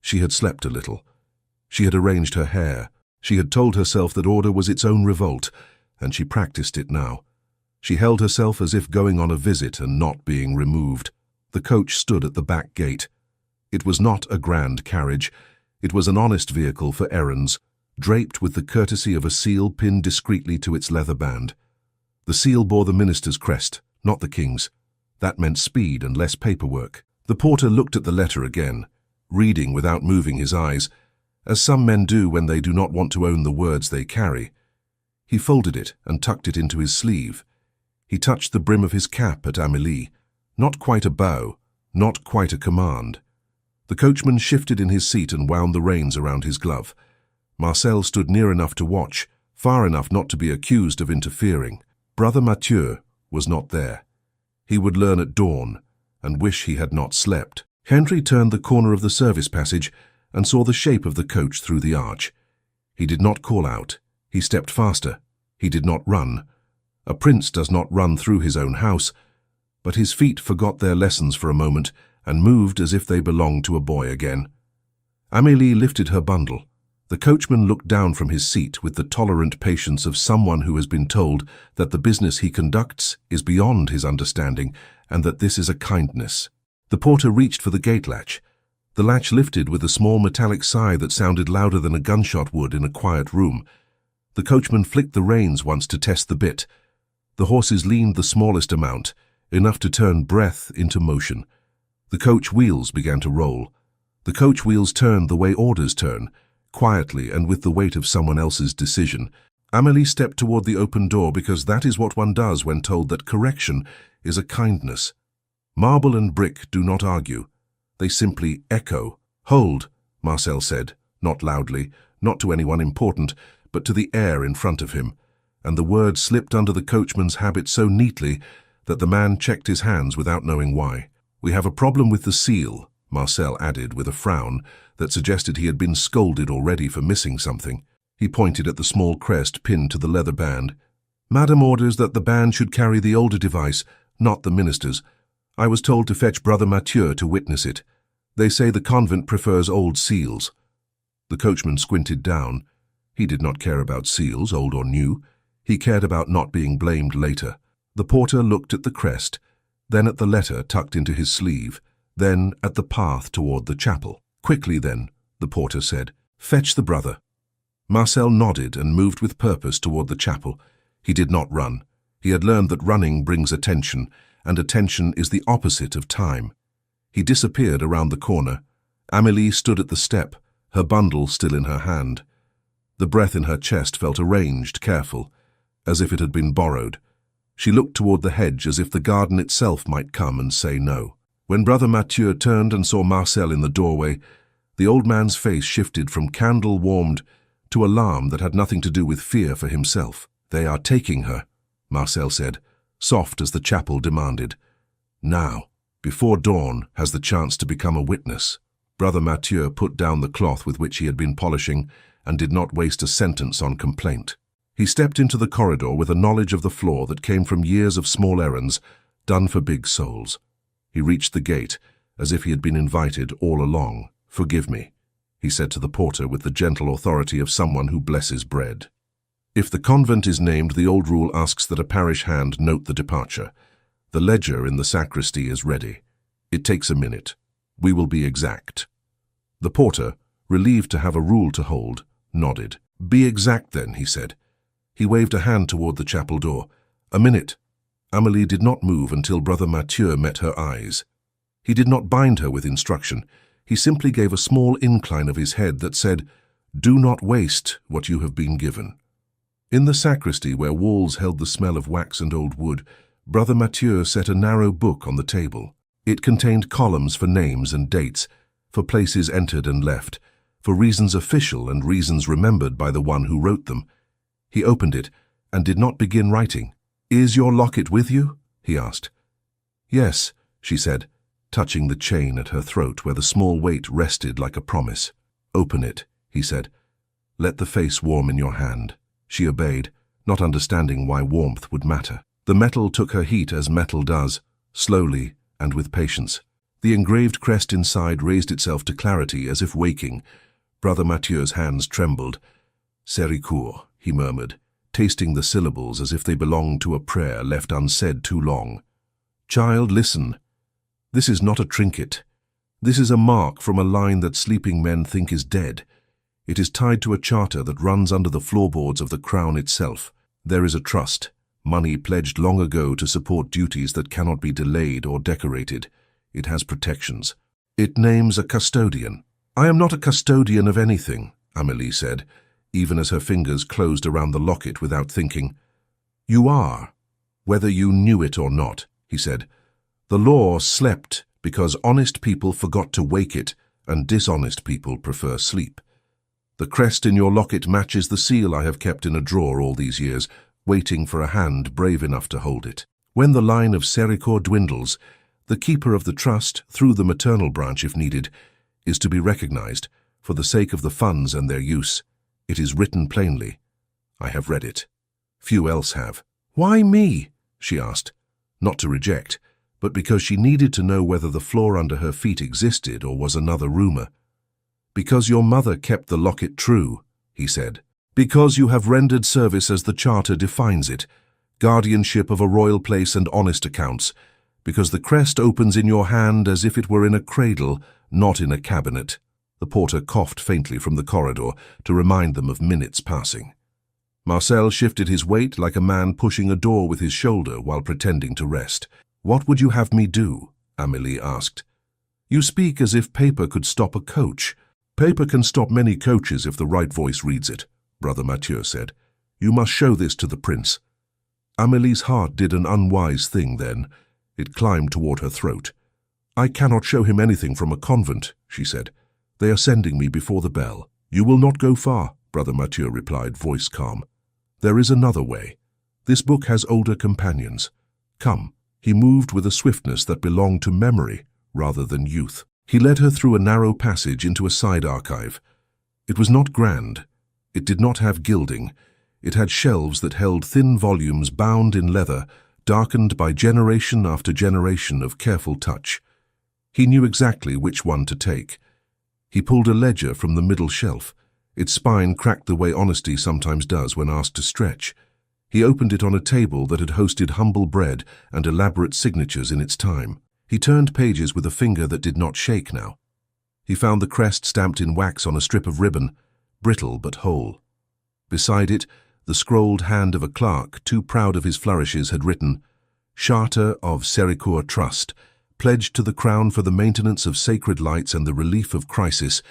She had slept a little. She had arranged her hair. She had told herself that order was its own revolt, and she practiced it now. She held herself as if going on a visit and not being removed. The coach stood at the back gate. It was not a grand carriage. It was an honest vehicle for errands, draped with the courtesy of a seal pinned discreetly to its leather band. The seal bore the minister's crest, not the king's. That meant speed and less paperwork. The porter looked at the letter again, reading without moving his eyes, as some men do when they do not want to own the words they carry. He folded it and tucked it into his sleeve. He touched the brim of his cap at Amélie. Not quite a bow, not quite a command. The coachman shifted in his seat and wound the reins around his glove. Marcel stood near enough to watch, far enough not to be accused of interfering. Brother Mathieu was not there. He would learn at dawn, and wish he had not slept. Henry turned the corner of the service passage and saw the shape of the coach through the arch. He did not call out. He stepped faster. He did not run. A prince does not run through his own house, but his feet forgot their lessons for a moment and moved as if they belonged to a boy again. Amélie lifted her bundle. The coachman looked down from his seat with the tolerant patience of someone who has been told that the business he conducts is beyond his understanding and that this is a kindness. The porter reached for the gate latch. The latch lifted with a small metallic sigh that sounded louder than a gunshot would in a quiet room. The coachman flicked the reins once to test the bit. The horses leaned the smallest amount, enough to turn breath into motion. The coach wheels began to roll. The coach wheels turned the way orders turn, quietly and with the weight of someone else's decision. Amélie stepped toward the open door because that is what one does when told that correction is a kindness. Marble and brick do not argue. They simply echo. "Hold," Marcel said, not loudly, not to anyone important, but to the air in front of him, and the word slipped under the coachman's habit so neatly that the man checked his hands without knowing why. "We have a problem with the seal," Marcel added with a frown that suggested he had been scolded already for missing something. He pointed at the small crest pinned to the leather band. "Madame orders that the band should carry the older device, not the minister's. I was told to fetch Brother Mathieu to witness it. They say the convent prefers old seals." The coachman squinted down. He did not care about seals, old or new. He cared about not being blamed later. The porter looked at the crest, then at the letter tucked into his sleeve, then at the path toward the chapel. "Quickly then," the porter said. "Fetch the brother." Marcel nodded and moved with purpose toward the chapel. He did not run. He had learned that running brings attention, and attention is the opposite of time. He disappeared around the corner. Amélie stood at the step, her bundle still in her hand. The breath in her chest felt arranged, careful, as if it had been borrowed. She looked toward the hedge as if the garden itself might come and say no. When Brother Mathieu turned and saw Marcel in the doorway, the old man's face shifted from candle-warmed to alarm that had nothing to do with fear for himself. "They are taking her," Marcel said, soft as the chapel demanded. "Now, before dawn, has the chance to become a witness." Brother Mathieu put down the cloth with which he had been polishing and did not waste a sentence on complaint. He stepped into the corridor with a knowledge of the floor that came from years of small errands done for big souls. He reached the gate, as if he had been invited all along. "Forgive me," he said to the porter with the gentle authority of someone who blesses bread. If the convent is named, the old rule asks that a parish hand note the departure. The ledger in the sacristy is ready. It takes a minute. We will be exact. The porter, relieved to have a rule to hold, nodded. "Be exact then," he said. He waved a hand toward the chapel door. "A minute." Amélie did not move until Brother Mathieu met her eyes. He did not bind her with instruction. He simply gave a small incline of his head that said, "Do not waste what you have been given." In the sacristy, where walls held the smell of wax and old wood, Brother Mathieu set a narrow book on the table. It contained columns for names and dates, for places entered and left, for reasons official and reasons remembered by the one who wrote them. He opened it and did not begin writing. "Is your locket with you?" he asked. "Yes," she said, touching the chain at her throat where the small weight rested like a promise. "Open it," he said. "Let the face warm in your hand." She obeyed, not understanding why warmth would matter. The metal took her heat as metal does, slowly and with patience. The engraved crest inside raised itself to clarity as if waking. Brother Mathieu's hands trembled. "Séricourt," he murmured, tasting the syllables as if they belonged to a prayer left unsaid too long. "Child, listen. This is not a trinket. This is a mark from a line that sleeping men think is dead. It is tied to a charter that runs under the floorboards of the crown itself. There is a trust, money pledged long ago to support duties that cannot be delayed or decorated. It has protections. It names a custodian." "I am not a custodian of anything," Amélie said, even as her fingers closed around the locket without thinking. "You are, whether you knew it or not," he said. "The law slept because honest people forgot to wake it, and dishonest people prefer sleep. The crest in your locket matches the seal I have kept in a drawer all these years, waiting for a hand brave enough to hold it. When the line of Séricourt dwindles, the keeper of the trust, through the maternal branch if needed, is to be recognized, for the sake of the funds and their use. It is written plainly. I have read it. Few else have." "Why me?" she asked, not to reject, but because she needed to know whether the floor under her feet existed or was another rumor. "Because your mother kept the locket true," he said. "Because you have rendered service as the charter defines it, guardianship of a royal place and honest accounts, because the crest opens in your hand as if it were in a cradle, not in a cabinet." The porter coughed faintly from the corridor to remind them of minutes passing. Marcel shifted his weight like a man pushing a door with his shoulder while pretending to rest. "What would you have me do?" Amélie asked. "You speak as if paper could stop a coach." "Paper can stop many coaches if the right voice reads it," Brother Mathieu said. "You must show this to the prince." Amélie's heart did an unwise thing then. It climbed toward her throat. "I cannot show him anything from a convent," she said. "They are sending me before the bell." "You will not go far," Brother Mathieu replied, voice calm. "There is another way. This book has older companions. Come." He moved with a swiftness that belonged to memory rather than youth. He led her through a narrow passage into a side archive. It was not grand. It did not have gilding. It had shelves that held thin volumes bound in leather, darkened by generation after generation of careful touch. He knew exactly which one to take. He pulled a ledger from the middle shelf. Its spine cracked the way honesty sometimes does when asked to stretch. He opened it on a table that had hosted humble bread and elaborate signatures in its time. He turned pages with a finger that did not shake now. He found the crest stamped in wax on a strip of ribbon, brittle but whole. Beside it, the scrolled hand of a clerk, too proud of his flourishes, had written, "Charter of Séricourt Trust, pledged to the crown for the maintenance of sacred lights and the relief of crisis,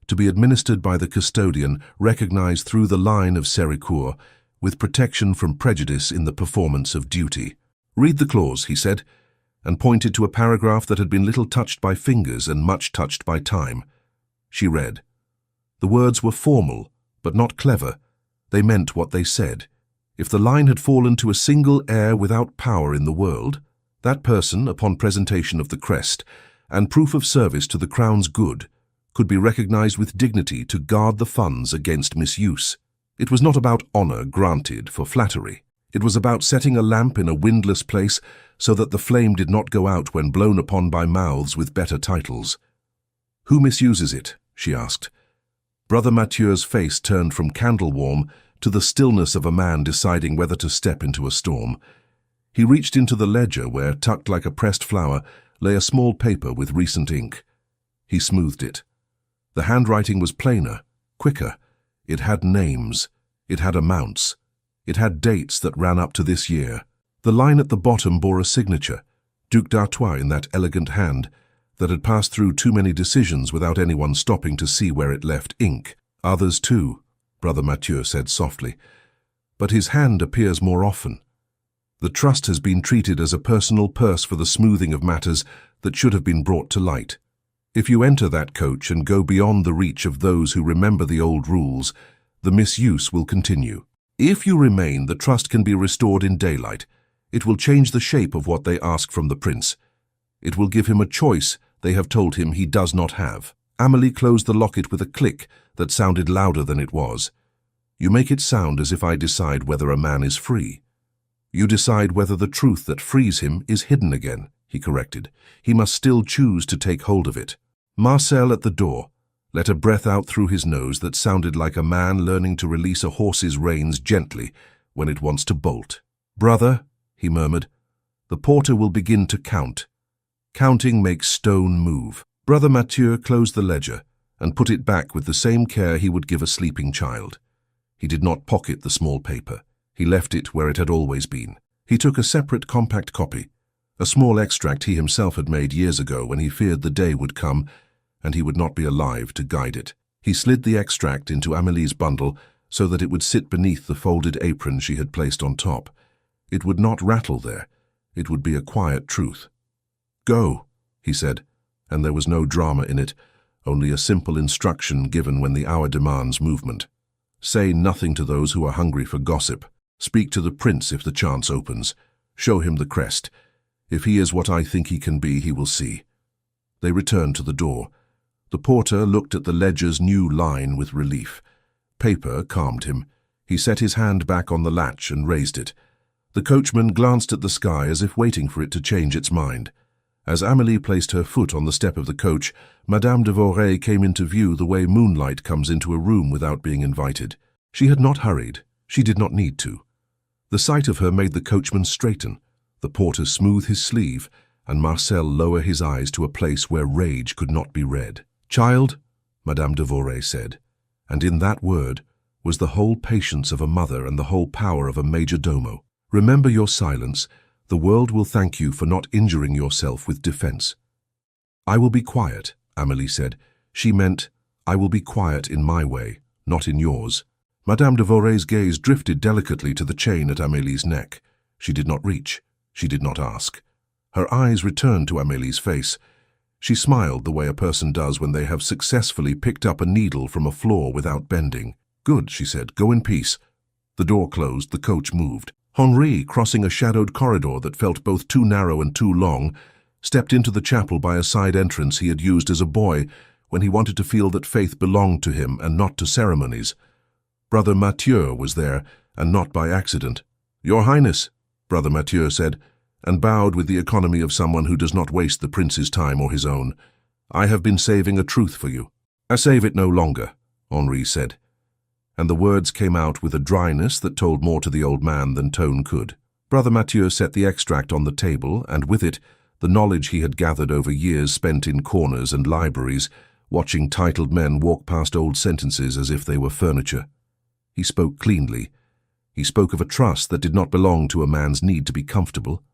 to be administered by the custodian recognized through the line of Sericourt, with protection from prejudice in the performance of duty. "Read the clause," he said, and pointed to a paragraph that had been little touched by fingers and much touched by time. She read. The words were formal, but not clever. They meant what they said. If the line had fallen to a single heir without power in the world, that person, upon presentation of the crest, and proof of service to the crown's good, could be recognized with dignity to guard the funds against misuse. It was not about honor granted for flattery. It was about setting a lamp in a windless place so that the flame did not go out when blown upon by mouths with better titles. "Who misuses it?" she asked. Brother Mathieu's face turned from candle-warm to the stillness of a man deciding whether to step into a storm. He reached into the ledger where, tucked like a pressed flower, lay a small paper with recent ink. He smoothed it. The handwriting was plainer, quicker. It had names. It had amounts. It had dates that ran up to this year. The line at the bottom bore a signature, Duc d'Artois in that elegant hand, that had passed through too many decisions without anyone stopping to see where it left ink. "Others too," Brother Mathieu said softly. "But his hand appears more often. The trust has been treated as a personal purse for the smoothing of matters that should have been brought to light. If you enter that coach and go beyond the reach of those who remember the old rules, the misuse will continue. If you remain, the trust can be restored in daylight. It will change the shape of what they ask from the prince. It will give him a choice they have told him he does not have." Amélie closed the locket with a click that sounded louder than it was. "You make it sound as if I decide whether a man is free." "You decide whether the truth that frees him is hidden again," he corrected. "He must still choose to take hold of it." Marcel at the door let a breath out through his nose that sounded like a man learning to release a horse's reins gently when it wants to bolt. "Brother," he murmured, "the porter will begin to count. Counting makes stone move." Brother Mathieu closed the ledger and put it back with the same care he would give a sleeping child. He did not pocket the small paper. He left it where it had always been. He took a separate compact copy, a small extract he himself had made years ago when he feared the day would come and he would not be alive to guide it. He slid the extract into Amélie's bundle so that it would sit beneath the folded apron she had placed on top. It would not rattle there. It would be a quiet truth. "Go," he said, and there was no drama in it, only a simple instruction given when the hour demands movement. "Say nothing to those who are hungry for gossip. Speak to the prince if the chance opens. Show him the crest. If he is what I think he can be, he will see." They returned to the door. The porter looked at the ledger's new line with relief. Paper calmed him. He set his hand back on the latch and raised it. The coachman glanced at the sky as if waiting for it to change its mind. As Amélie placed her foot on the step of the coach, Madame de Vauray came into view the way moonlight comes into a room without being invited. She had not hurried. She did not need to. The sight of her made the coachman straighten, the porter smooth his sleeve, and Marcel lower his eyes to a place where rage could not be read. "Child," Madame de Vauray said, and in that word was the whole patience of a mother and the whole power of a major domo. "Remember your silence. The world will thank you for not injuring yourself with defense." "I will be quiet," Amélie said. She meant, "I will be quiet in my way, not in yours." Madame de Vauray's gaze drifted delicately to the chain at Amélie's neck. She did not reach. She did not ask. Her eyes returned to Amélie's face. She smiled the way a person does when they have successfully picked up a needle from a floor without bending. "Good," she said. "Go in peace." The door closed. The coach moved. Henri, crossing a shadowed corridor that felt both too narrow and too long, stepped into the chapel by a side entrance he had used as a boy when he wanted to feel that faith belonged to him and not to ceremonies. Brother Mathieu was there, and not by accident. "Your Highness," Brother Mathieu said, and bowed with the economy of someone who does not waste the prince's time or his own. "I have been saving a truth for you." "I save it no longer," Henri said, and the words came out with a dryness that told more to the old man than tone could. Brother Mathieu set the extract on the table, and with it, the knowledge he had gathered over years spent in corners and libraries, watching titled men walk past old sentences as if they were furniture. He spoke cleanly. He spoke of a trust that did not belong to a man's need to be comfortable.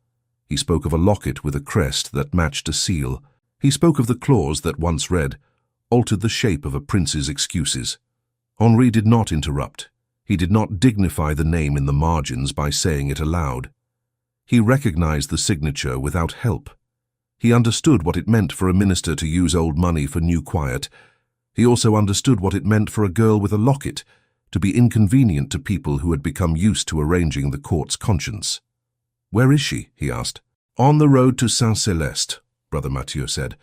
He spoke of a locket with a crest that matched a seal. He spoke of the clause that, once read, altered the shape of a prince's excuses. Henri did not interrupt. He did not dignify the name in the margins by saying it aloud. He recognized the signature without help. He understood what it meant for a minister to use old money for new quiet. He also understood what it meant for a girl with a locket to be inconvenient to people who had become used to arranging the court's conscience. "Where is she?" he asked. "On the road to Saint-Céleste," Brother Mathieu said.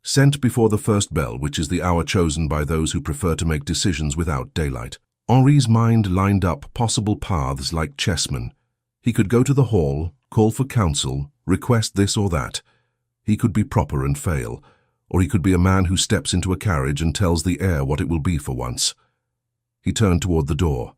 "Sent before the first bell, which is the hour chosen by those who prefer to make decisions without daylight." Henri's mind lined up possible paths like chessmen. He could go to the hall, call for counsel, request this or that. He could be proper and fail, or he could be a man who steps into a carriage and tells the air what it will be for once. He turned toward the door.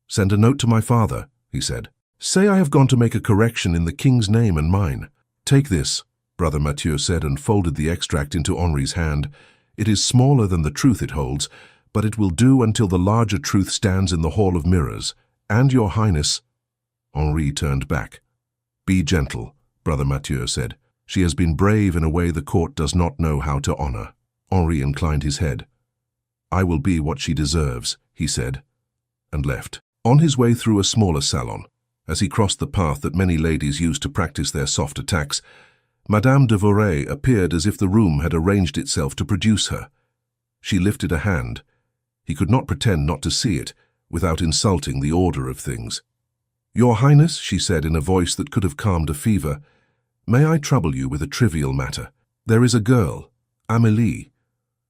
"Send a note to my father," he said. "Say I have gone to make a correction in the king's name and mine." "Take this," Brother Mathieu said, and folded the extract into Henri's hand. "It is smaller than the truth it holds, but it will do until the larger truth stands in the Hall of Mirrors. And your Highness—" Henri turned back. "Be gentle," Brother Mathieu said. "She has been brave in a way the court does not know how to honor." Henri inclined his head. "I will be what she deserves," he said, and left. On his way through a smaller salon, as he crossed the path that many ladies use to practice their soft attacks, Madame de Vowed appeared as if the room had arranged itself to produce her. She lifted a hand. He could not pretend not to see it, without insulting the order of things. "Your Highness," she said in a voice that could have calmed a fever, "may I trouble you with a trivial matter? There is a girl, Amélie,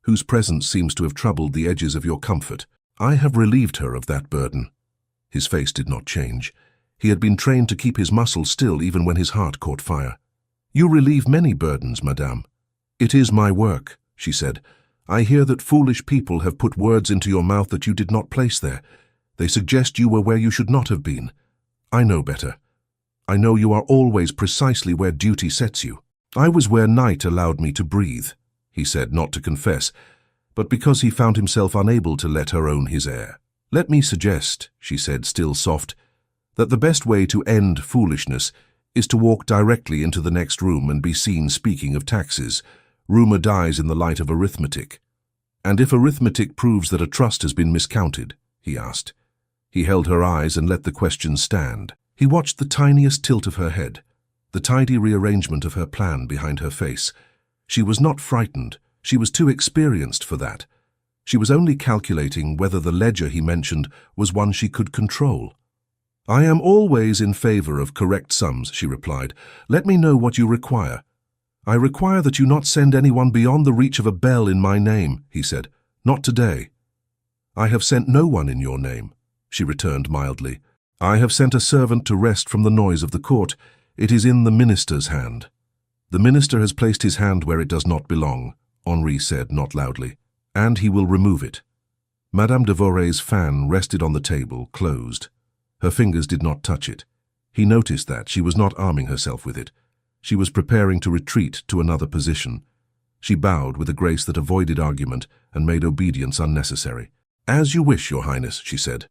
whose presence seems to have troubled the edges of your comfort. I have relieved her of that burden." His face did not change. He had been trained to keep his muscles still even when his heart caught fire. "You relieve many burdens, madame." "It is my work," she said. "I hear that foolish people have put words into your mouth that you did not place there. They suggest you were where you should not have been. I know better. I know you are always precisely where duty sets you." "I was where night allowed me to breathe," he said, not to confess, but because he found himself unable to let her own his air. "Let me suggest," she said, still soft, "that the best way to end foolishness is to walk directly into the next room and be seen speaking of taxes. Rumor dies in the light of arithmetic." "And if arithmetic proves that a trust has been miscounted?" he asked. He held her eyes and let the question stand. He watched the tiniest tilt of her head, the tidy rearrangement of her plan behind her face. She was not frightened. She was too experienced for that. She was only calculating whether the ledger he mentioned was one she could control. "I am always in favor of correct sums," she replied. "Let me know what you require." "I require that you not send anyone beyond the reach of a bell in my name," he said. "Not today." "I have sent no one in your name," she returned mildly. "I have sent a servant to rest from the noise of the court. It is in the minister's hand." "The minister has placed his hand where it does not belong," Henri said, not loudly, "and he will remove it." Madame de Vowed's fan rested on the table, closed. Her fingers did not touch it. He noticed that she was not arming herself with it. She was preparing to retreat to another position. She bowed with a grace that avoided argument and made obedience unnecessary. "As you wish, Your Highness," she said.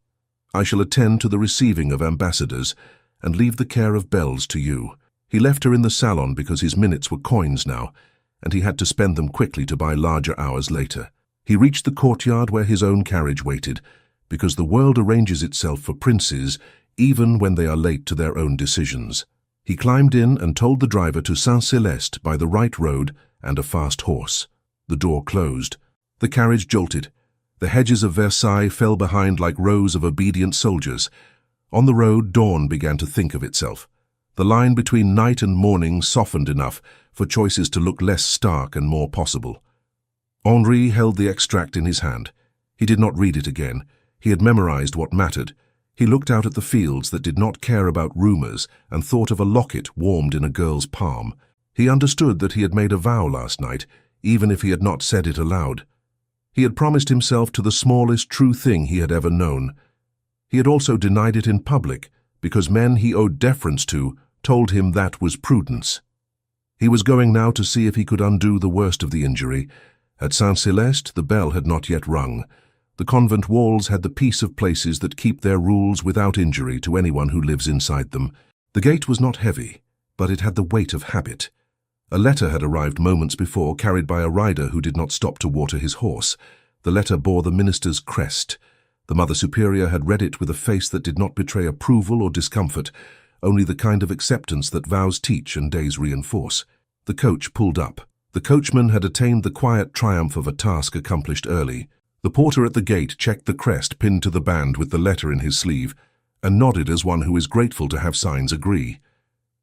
"I shall attend to the receiving of ambassadors and leave the care of bells to you." He left her in the salon because his minutes were coins now, and he had to spend them quickly to buy larger hours later. He reached the courtyard where his own carriage waited, because the world arranges itself for princes even when they are late to their own decisions. He climbed in and told the driver to Saint-Céleste by the right road and a fast horse. The door closed. The carriage jolted. The hedges of Versailles fell behind like rows of obedient soldiers. On the road, dawn began to think of itself. The line between night and morning softened enough for choices to look less stark and more possible. Henri held the extract in his hand. He did not read it again. He had memorized what mattered. He looked out at the fields that did not care about rumors and thought of a locket warmed in a girl's palm. He understood that he had made a vow last night, even if he had not said it aloud. He had promised himself to the smallest true thing he had ever known. He had also denied it in public, because men he owed deference to told him that was prudence. He was going now to see if he could undo the worst of the injury. At Saint-Céleste, the bell had not yet rung. The convent walls had the peace of places that keep their rules without injury to anyone who lives inside them. The gate was not heavy. but it had the weight of habit. A letter had arrived moments before, carried by a rider who did not stop to water his horse. The letter bore the minister's crest. The Mother Superior had read it with a face that did not betray approval or discomfort, only the kind of acceptance that vows teach and days reinforce. The coach pulled up. The coachman had attained the quiet triumph of a task accomplished early. The porter at the gate checked the crest pinned to the band with the letter in his sleeve, and nodded as one who is grateful to have signs agree.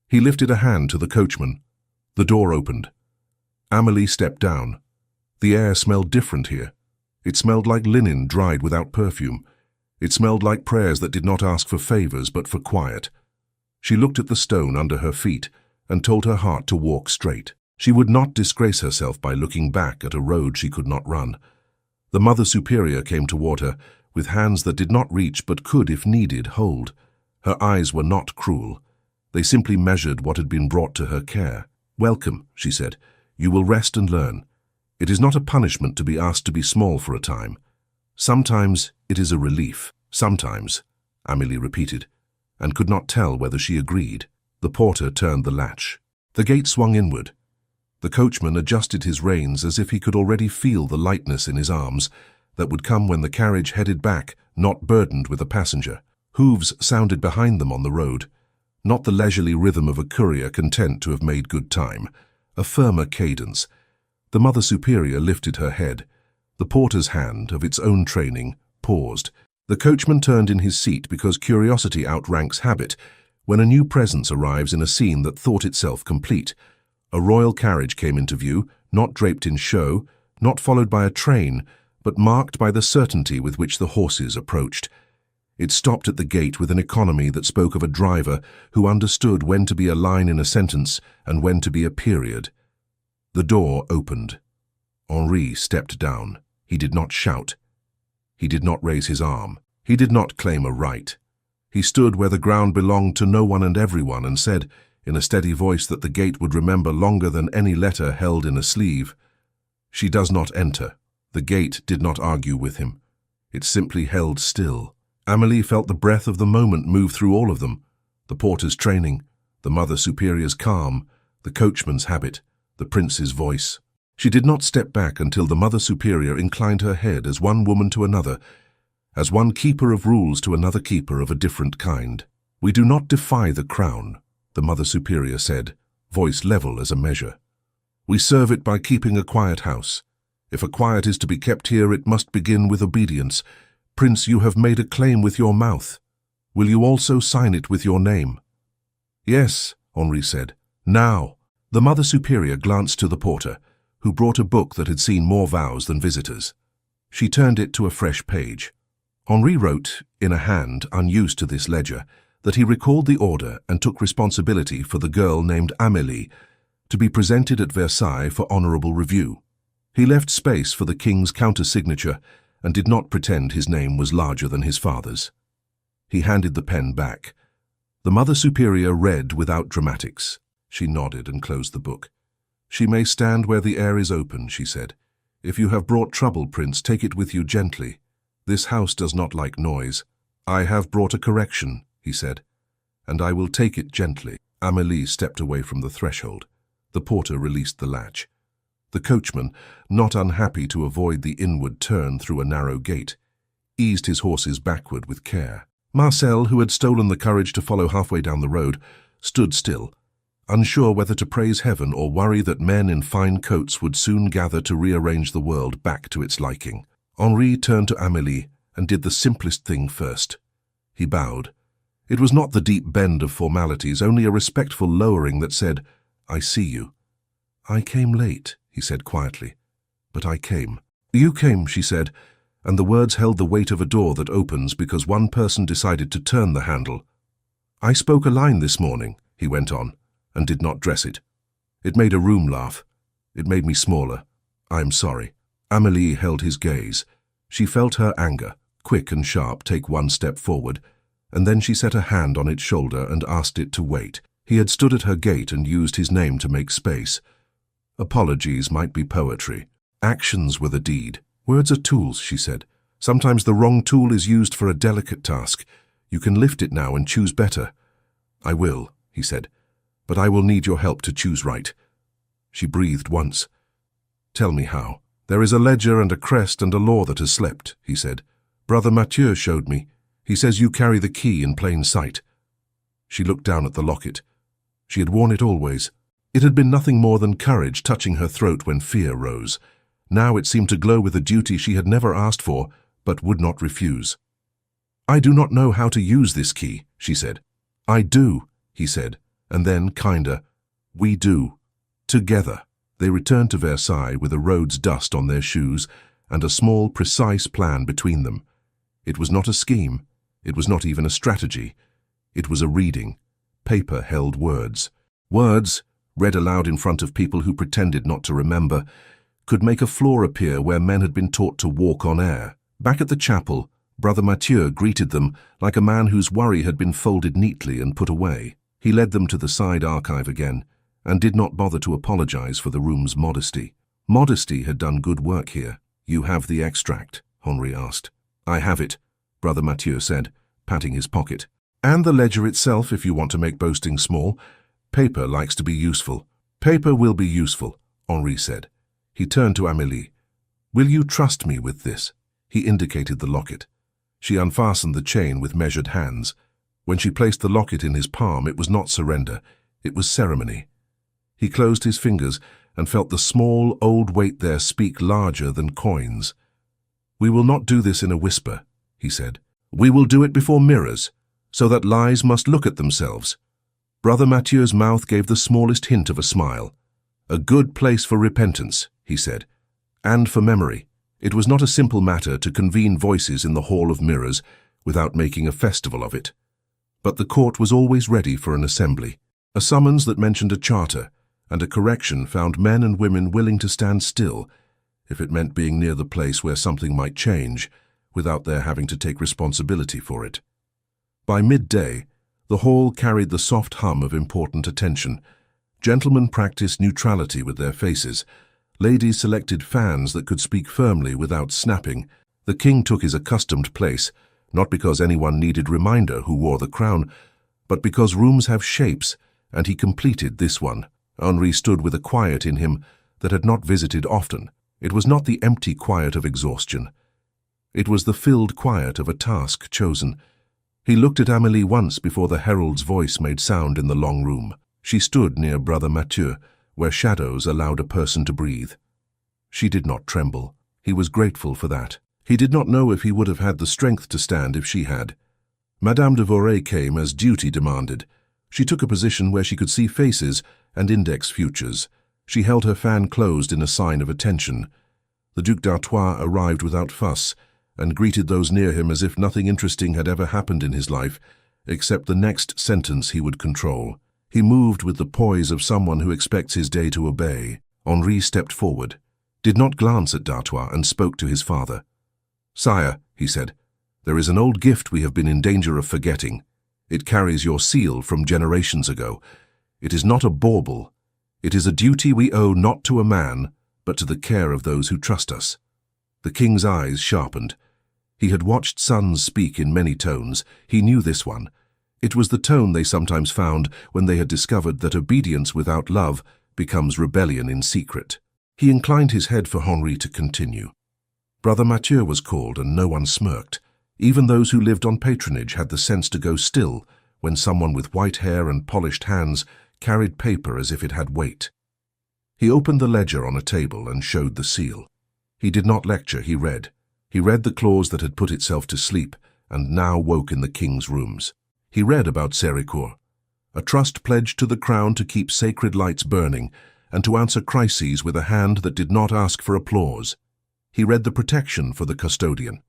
He lifted a hand to the coachman. The door opened. Amélie stepped down. The air smelled different here. It smelled like linen dried without perfume. It smelled like prayers that did not ask for favors but for quiet. She looked at the stone under her feet and told her heart to walk straight. She would not disgrace herself by looking back at a road she could not run. The Mother Superior came toward her, with hands that did not reach but could, if needed, hold. Her eyes were not cruel. They simply measured what had been brought to her care. "Welcome," she said. "You will rest and learn. It is not a punishment to be asked to be small for a time. Sometimes it is a relief." "Sometimes," Amélie repeated, and could not tell whether she agreed. The porter turned the latch. The gate swung inward. The coachman adjusted his reins as if he could already feel the lightness in his arms that would come when the carriage headed back, not burdened with a passenger. Hooves sounded behind them on the road, not the leisurely rhythm of a courier content to have made good time, a firmer cadence. The Mother Superior lifted her head. The porter's hand, of its own training, paused. The coachman turned in his seat because curiosity outranks habit when a new presence arrives in a scene that thought itself complete. A royal carriage came into view, not draped in show, not followed by a train, but marked by the certainty with which the horses approached. It stopped at the gate with an economy that spoke of a driver who understood when to be a line in a sentence and when to be a period. The door opened. Henri stepped down. He did not shout. He did not raise his arm. He did not claim a right. He stood where the ground belonged to no one and everyone and said, in a steady voice that the gate would remember longer than any letter held in a sleeve, "She does not enter." The gate did not argue with him. It simply held still. Amélie felt the breath of the moment move through all of them. The porter's training, the Mother Superior's calm, the coachman's habit, the prince's voice. She did not step back until the Mother Superior inclined her head as one woman to another, as one keeper of rules to another keeper of a different kind. "We do not defy the crown," the Mother Superior said, voice level as a measure. "We serve it by keeping a quiet house. If a quiet is to be kept here, it must begin with obedience. Prince, you have made a claim with your mouth. Will you also sign it with your name?" "Yes," Henri said. "Now." The Mother Superior glanced to the porter, who brought a book that had seen more vows than visitors. She turned it to a fresh page. Henri wrote, in a hand unused to this ledger, that he recalled the order and took responsibility for the girl named Amélie to be presented at Versailles for honorable review. He left space for the king's counter-signature and did not pretend his name was larger than his father's. He handed the pen back. The Mother Superior read without dramatics. She nodded and closed the book. "She may stand where the air is open," she said. "If you have brought trouble, Prince, take it with you gently. This house does not like noise." "I have brought a correction," he said, "and I will take it gently." Amélie stepped away from the threshold. The porter released the latch. The coachman, not unhappy to avoid the inward turn through a narrow gate, eased his horses backward with care. Marcel, who had stolen the courage to follow halfway down the road, stood still, unsure whether to praise heaven or worry that men in fine coats would soon gather to rearrange the world back to its liking. Henri turned to Amélie and did the simplest thing first. He bowed. It was not the deep bend of formalities, only a respectful lowering that said, "I see you." "I came late," he said quietly, "but I came." "You came," she said, and the words held the weight of a door that opens because one person decided to turn the handle. "I spoke a line this morning," he went on, and did not dress it. "It made a room laugh. It made me smaller. I'm sorry." Amélie held his gaze. She felt her anger, quick and sharp, take one step forward, and then she set a hand on its shoulder and asked it to wait. He had stood at her gate and used his name to make space. Apologies might be poetry. Actions were the deed. "Words are tools," she said. "Sometimes the wrong tool is used for a delicate task. You can lift it now and choose better." "I will," he said. but I will need your help to choose right." She breathed once. "Tell me how." "There is a ledger and a crest and a law that has slept," he said. "Brother Mathieu showed me. He says you carry the key in plain sight." She looked down at the locket. She had worn it always. It had been nothing more than courage touching her throat when fear rose. Now it seemed to glow with a duty she had never asked for, but would not refuse. "I do not know how to use this key," she said. "I do," he said, and then, kinder, "We do. Together." They returned to Versailles with a road's dust on their shoes and a small, precise plan between them. It was not a scheme. It was not even a strategy. It was a reading. Paper held words. Words, read aloud in front of people who pretended not to remember, could make a floor appear where men had been taught to walk on air. Back at the chapel, Brother Mathieu greeted them like a man whose worry had been folded neatly and put away. He led them to the side archive again, and did not bother to apologize for the room's modesty. Modesty had done good work here. "You have the extract?" Henri asked. "I have it," Brother Mathieu said, patting his pocket. "And the ledger itself, if you want to make boasting small. Paper likes to be useful." "Paper will be useful," Henri said. He turned to Amélie. "Will you trust me with this?" He indicated the locket. She unfastened the chain with measured hands. When she placed the locket in his palm, it was not surrender, it was ceremony. He closed his fingers and felt the small, old weight there speak larger than coins. "We will not do this in a whisper," he said. "We will do it before mirrors, so that lies must look at themselves." Brother Mathieu's mouth gave the smallest hint of a smile. "A good place for repentance," he said, "and for memory." It was not a simple matter to convene voices in the Hall of Mirrors without making a festival of it. But the court was always ready for an assembly. A summons that mentioned a charter, and a correction found men and women willing to stand still if it meant being near the place where something might change without their having to take responsibility for it. By midday, the hall carried the soft hum of important attention. Gentlemen practiced neutrality with their faces. Ladies selected fans that could speak firmly without snapping. The king took his accustomed place, not because anyone needed reminder who wore the crown, but because rooms have shapes, and he completed this one. Henri stood with a quiet in him that had not visited often. It was not the empty quiet of exhaustion. It was the filled quiet of a task chosen. He looked at Amélie once before the herald's voice made sound in the long room. She stood near Brother Mathieu, where shadows allowed a person to breathe. She did not tremble. He was grateful for that. He did not know if he would have had the strength to stand if she had. Madame de Vorey came as duty demanded. She took a position where she could see faces and index futures. She held her fan closed in a sign of attention. The Duc d'Artois arrived without fuss and greeted those near him as if nothing interesting had ever happened in his life, except the next sentence he would control. He moved with the poise of someone who expects his day to obey. Henri stepped forward, did not glance at d'Artois, and spoke to his father. "Sire," he said, "there is an old gift we have been in danger of forgetting. It carries your seal from generations ago. It is not a bauble. It is a duty we owe not to a man, but to the care of those who trust us." The king's eyes sharpened. He had watched sons speak in many tones. He knew this one. It was the tone they sometimes found when they had discovered that obedience without love becomes rebellion in secret. He inclined his head for Henri to continue. Brother Mathieu was called, and no one smirked. Even those who lived on patronage had the sense to go still when someone with white hair and polished hands carried paper as if it had weight. He opened the ledger on a table and showed the seal. He did not lecture, he read. He read the clause that had put itself to sleep and now woke in the king's rooms. He read about Séricourt, a trust pledged to the crown to keep sacred lights burning and to answer crises with a hand that did not ask for applause. He read the protection for the custodian.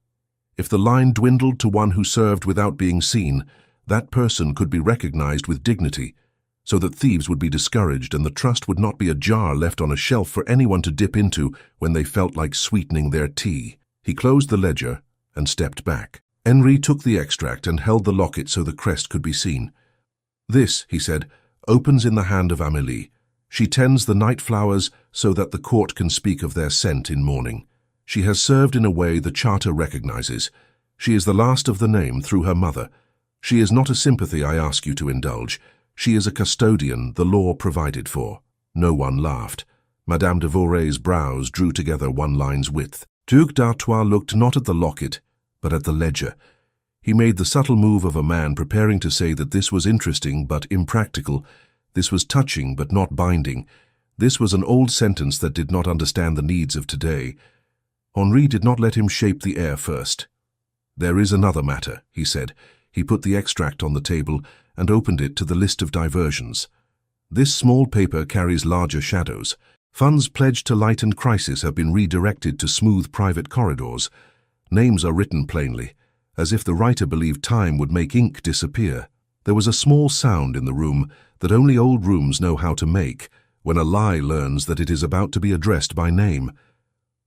If the line dwindled to one who served without being seen, that person could be recognized with dignity, so that thieves would be discouraged and the trust would not be a jar left on a shelf for anyone to dip into when they felt like sweetening their tea. He closed the ledger and stepped back. Henri took the extract and held the locket so the crest could be seen. "This," he said, "opens in the hand of Amélie. She tends the night flowers so that the court can speak of their scent in morning. She has served in a way the charter recognizes. She is the last of the name through her mother. She is not a sympathy I ask you to indulge. She is a custodian the law provided for. No one laughed. Madame de Voray's brows drew together one line's width. Duc d'Artois looked not at the locket, but at the ledger. He made the subtle move of a man preparing to say that this was interesting but impractical, this was touching but not binding, this was an old sentence that did not understand the needs of today. Henri did not let him shape the air first. "There is another matter," he said. He put the extract on the table and opened it to the list of diversions. "This small paper carries larger shadows. Funds pledged to lighten crisis have been redirected to smooth private corridors. Names are written plainly, as if the writer believed time would make ink disappear." There was a small sound in the room that only old rooms know how to make, when a lie learns that it is about to be addressed by name.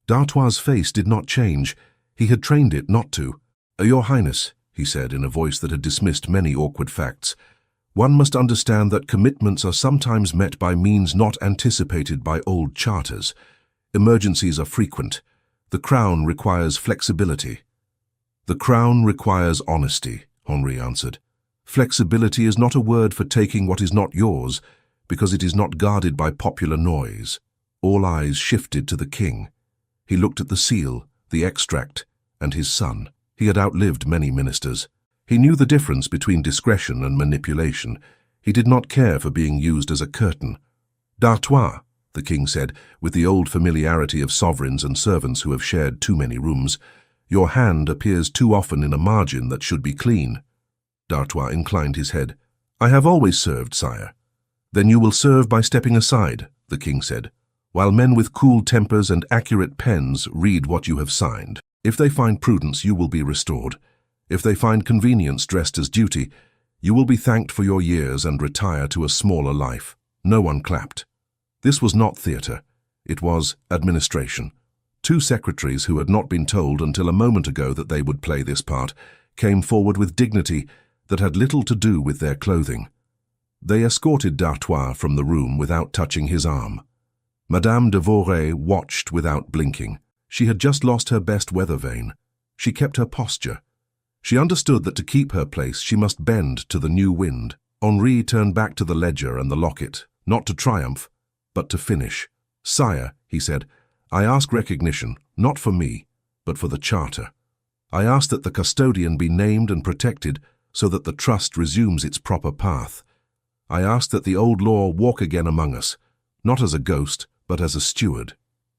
D'Artois' face did not change. He had trained it not to. "Your Highness," he said in a voice that had dismissed many awkward facts, "one must understand that commitments are sometimes met by means not anticipated by old charters. Emergencies are frequent. The Crown requires flexibility." "The Crown requires honesty," Henri answered. "Flexibility is not a word for taking what is not yours, because it is not guarded by popular noise." All eyes shifted to the king. He looked at the seal, the extract, and his son. He had outlived many ministers. He knew the difference between discretion and manipulation. He did not care for being used as a curtain. "D'Artois," the king said, with the old familiarity of sovereigns and servants who have shared too many rooms, "your hand appears too often in a margin that should be clean." D'Artois inclined his head. "I have always served, sire." "Then you will serve by stepping aside," the king said, "while men with cool tempers and accurate pens read what you have signed. If they find prudence, you will be restored. If they find convenience dressed as duty, you will be thanked for your years and retire to a smaller life." No one clapped. This was not theatre. It was administration. Two secretaries who had not been told until a moment ago that they would play this part came forward with dignity that had little to do with their clothing. They escorted d'Artois from the room without touching his arm. Madame de Voray watched without blinking. She had just lost her best weather vane. She kept her posture. She understood that to keep her place she must bend to the new wind. Henri turned back to the ledger and the locket, not to triumph, but to finish. "Sire," he said, "I ask recognition, not for me, but for the Charter. I ask that the custodian be named and protected so that the trust resumes its proper path. I ask that the old law walk again among us, not as a ghost, but as a steward."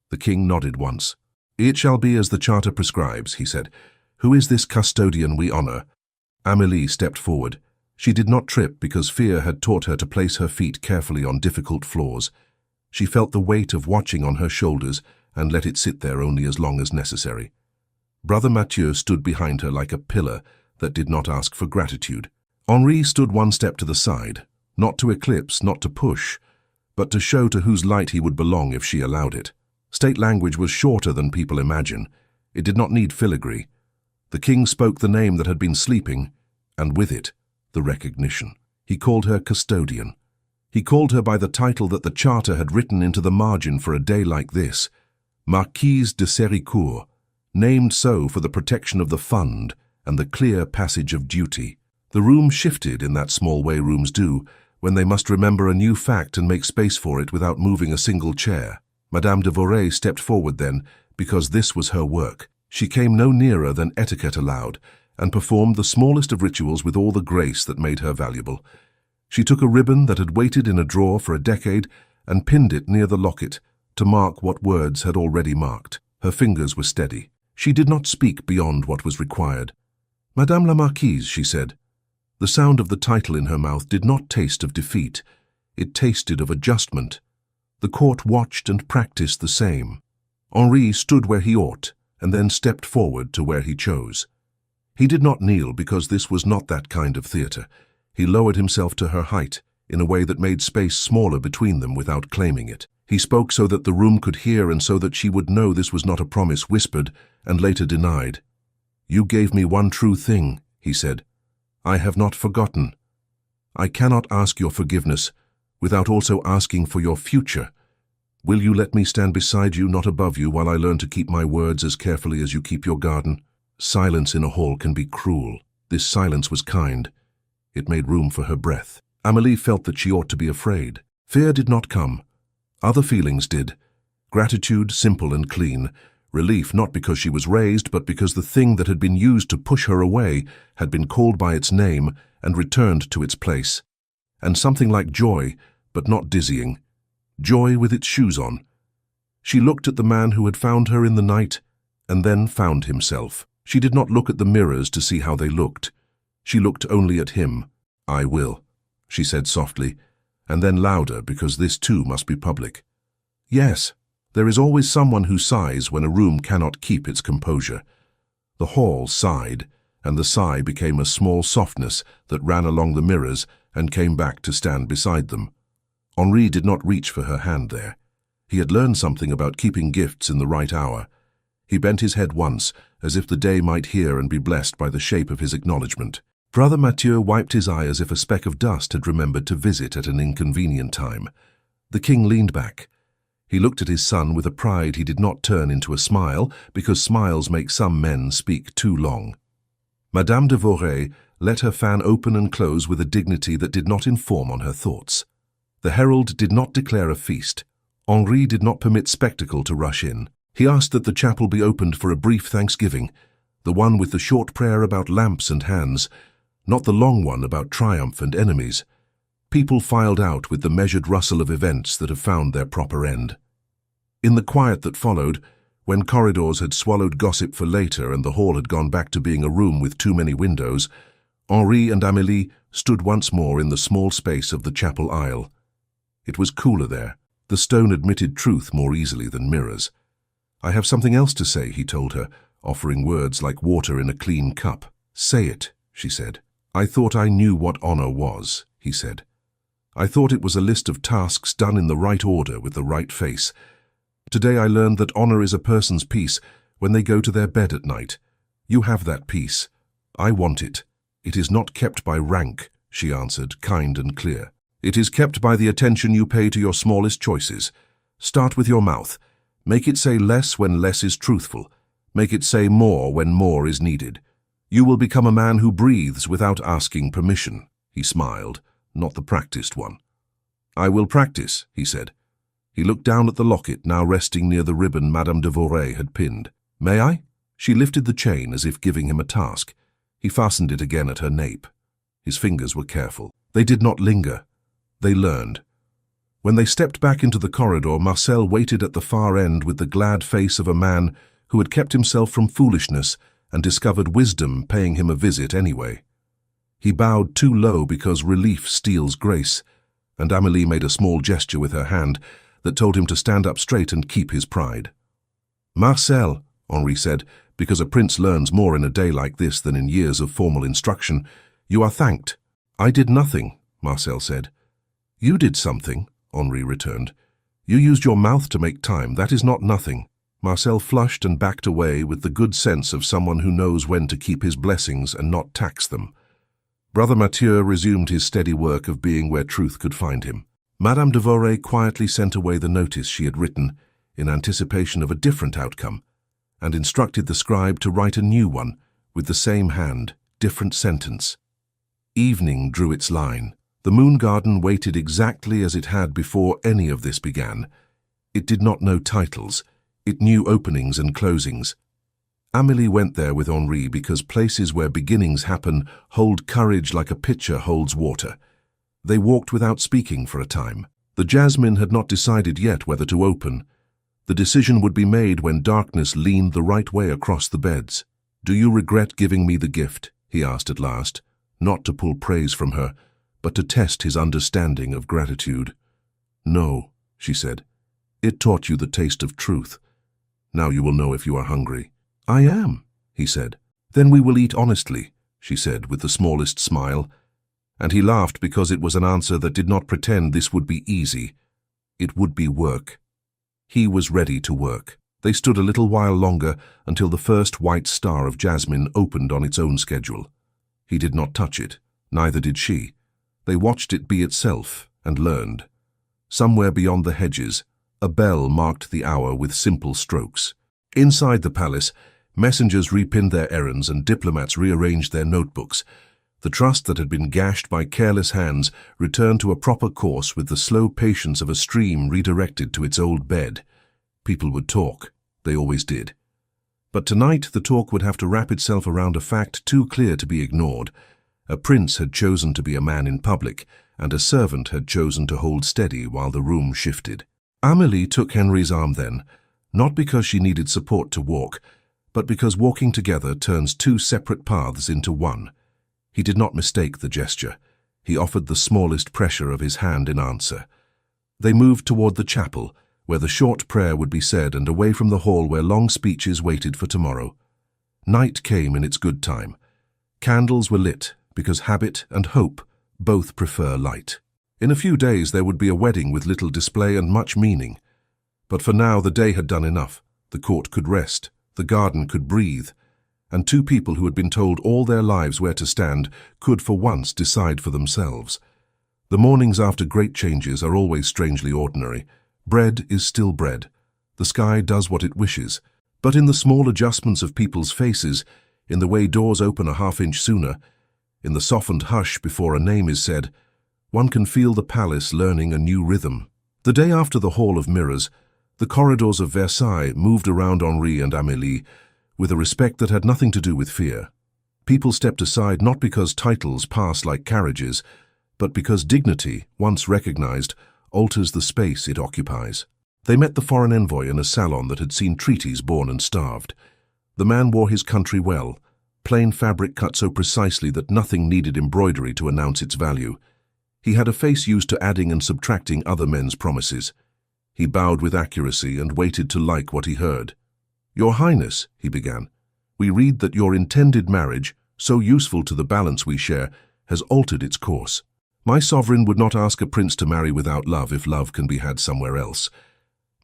The king nodded once. "It shall be as the Charter prescribes," he said. "Who is this custodian we honor?" Amélie stepped forward. She did not trip because fear had taught her to place her feet carefully on difficult floors. She felt the weight of watching on her shoulders and let it sit there only as long as necessary. Brother Mathieu stood behind her like a pillar that did not ask for gratitude. Henri stood one step to the side, not to eclipse, not to push, but to show to whose light he would belong if she allowed it. State language was shorter than people imagine. It did not need filigree. The king spoke the name that had been sleeping, and with it, the recognition. He called her custodian. He called her by the title that the Charter had written into the margin for a day like this, Marquise de Séricourt, named so for the protection of the fund and the clear passage of duty. The room shifted in that small way rooms do, when they must remember a new fact and make space for it without moving a single chair. Madame de Voray stepped forward then, because this was her work. She came no nearer than etiquette allowed, and performed the smallest of rituals with all the grace that made her valuable. She took a ribbon that had waited in a drawer for a decade and pinned it near the locket to mark what words had already marked. Her fingers were steady. She did not speak beyond what was required. "Madame la Marquise," she said. The sound of the title in her mouth did not taste of defeat. It tasted of adjustment. The court watched and practiced the same. Henri stood where he ought, and then stepped forward to where he chose. He did not kneel because this was not that kind of theatre. He lowered himself to her height, in a way that made space smaller between them without claiming it. He spoke so that the room could hear and so that she would know this was not a promise whispered and later denied. "You gave me one true thing," he said. "I have not forgotten. I cannot ask your forgiveness without also asking for your future. Will you let me stand beside you, not above you, while I learn to keep my words as carefully as you keep your garden?" Silence in a hall can be cruel. This silence was kind. It made room for her breath. Amélie felt that she ought to be afraid. Fear did not come. Other feelings did. Gratitude, simple and clean. Relief not because she was raised, but because the thing that had been used to push her away had been called by its name and returned to its place. And something like joy, but not dizzying. Joy with its shoes on. She looked at the man who had found her in the night, and then found himself. She did not look at the mirrors to see how they looked. She looked only at him. "I will," she said softly, and then louder because this too must be public. Yes, there is always someone who sighs when a room cannot keep its composure. The hall sighed, and the sigh became a small softness that ran along the mirrors and came back to stand beside them. Henri did not reach for her hand there. He had learned something about keeping gifts in the right hour. He bent his head once, as if the day might hear and be blessed by the shape of his acknowledgement. Brother Mathieu wiped his eye as if a speck of dust had remembered to visit at an inconvenient time. The king leaned back. He looked at his son with a pride he did not turn into a smile, because smiles make some men speak too long. Madame de Vowed let her fan open and close with a dignity that did not inform on her thoughts. The herald did not declare a feast. Henri did not permit spectacle to rush in. He asked that the chapel be opened for a brief thanksgiving, the one with the short prayer about lamps and hands, not the long one about triumph and enemies. People filed out with the measured rustle of events that have found their proper end. In the quiet that followed, when corridors had swallowed gossip for later and the hall had gone back to being a room with too many windows, Henri and Amélie stood once more in the small space of the chapel aisle. It was cooler there. The stone admitted truth more easily than mirrors. "I have something else to say," he told her, offering words like water in a clean cup. "Say it," she said. "I thought I knew what honor was," he said. "I thought it was a list of tasks done in the right order with the right face. Today I learned that honor is a person's peace when they go to their bed at night. You have that peace. I want it. It is not kept by rank," she answered, kind and clear. "It is kept by the attention you pay to your smallest choices. Start with your mouth. Make it say less when less is truthful. Make it say more when more is needed. You will become a man who breathes without asking permission." He smiled, not the practiced one. "I will practice," he said. He looked down at the locket now resting near the ribbon Madame de Vowed had pinned. "May I?" She lifted the chain as if giving him a task. He fastened it again at her nape. His fingers were careful. They did not linger. They learned. When they stepped back into the corridor, Marcel waited at the far end with the glad face of a man who had kept himself from foolishness and discovered wisdom paying him a visit anyway. He bowed too low because relief steals grace, and Amélie made a small gesture with her hand that told him to stand up straight and keep his pride. "Marcel," Henri said, because a prince learns more in a day like this than in years of formal instruction, "you are thanked." "I did nothing," Marcel said. "You did something," Henri returned. "You used your mouth to make time. That is not nothing." Marcel flushed and backed away with the good sense of someone who knows when to keep his blessings and not tax them. Brother Mathieu resumed his steady work of being where truth could find him. Madame de Vowed quietly sent away the notice she had written in anticipation of a different outcome, and instructed the scribe to write a new one with the same hand, different sentence. Evening drew its line. The moon garden waited exactly as it had before any of this began. It did not know titles. It knew openings and closings. Amélie went there with Henri because places where beginnings happen hold courage like a pitcher holds water. They walked without speaking for a time. The jasmine had not decided yet whether to open. The decision would be made when darkness leaned the right way across the beds. "Do you regret giving me the gift?" he asked at last, not to pull praise from her, but to test his understanding of gratitude. "No," she said. "It taught you the taste of truth. Now you will know if you are hungry." "I am," he said. "Then we will eat honestly," she said with the smallest smile. And he laughed because it was an answer that did not pretend this would be easy. It would be work. He was ready to work. They stood a little while longer until the first white star of jasmine opened on its own schedule. He did not touch it, neither did she. They watched it be itself and learned. Somewhere beyond the hedges, a bell marked the hour with simple strokes. Inside the palace, messengers repinned their errands and diplomats rearranged their notebooks. The trust that had been gashed by careless hands returned to a proper course with the slow patience of a stream redirected to its old bed. People would talk. They always did. But tonight the talk would have to wrap itself around a fact too clear to be ignored. A prince had chosen to be a man in public, and a servant had chosen to hold steady while the room shifted. Amélie took Henry's arm then, not because she needed support to walk, but because walking together turns two separate paths into one. He did not mistake the gesture. He offered the smallest pressure of his hand in answer. They moved toward the chapel, where the short prayer would be said, and away from the hall where long speeches waited for tomorrow. Night came in its good time. Candles were lit, because habit and hope both prefer light. In a few days there would be a wedding with little display and much meaning. But for now the day had done enough. The court could rest, the garden could breathe, and two people who had been told all their lives where to stand could for once decide for themselves. The mornings after great changes are always strangely ordinary. Bread is still bread. The sky does what it wishes. But in the small adjustments of people's faces, in the way doors open a half-inch sooner, in the softened hush before a name is said, one can feel the palace learning a new rhythm. The day after the Hall of Mirrors, the corridors of Versailles moved around Henri and Amélie with a respect that had nothing to do with fear. People stepped aside not because titles pass like carriages, but because dignity, once recognized, alters the space it occupies. They met the foreign envoy in a salon that had seen treaties born and starved. The man wore his country well, plain fabric cut so precisely that nothing needed embroidery to announce its value. He had a face used to adding and subtracting other men's promises. He bowed with accuracy and waited to like what he heard. "Your Highness," he began, "we read that your intended marriage, so useful to the balance we share, has altered its course. My sovereign would not ask a prince to marry without love if love can be had somewhere else.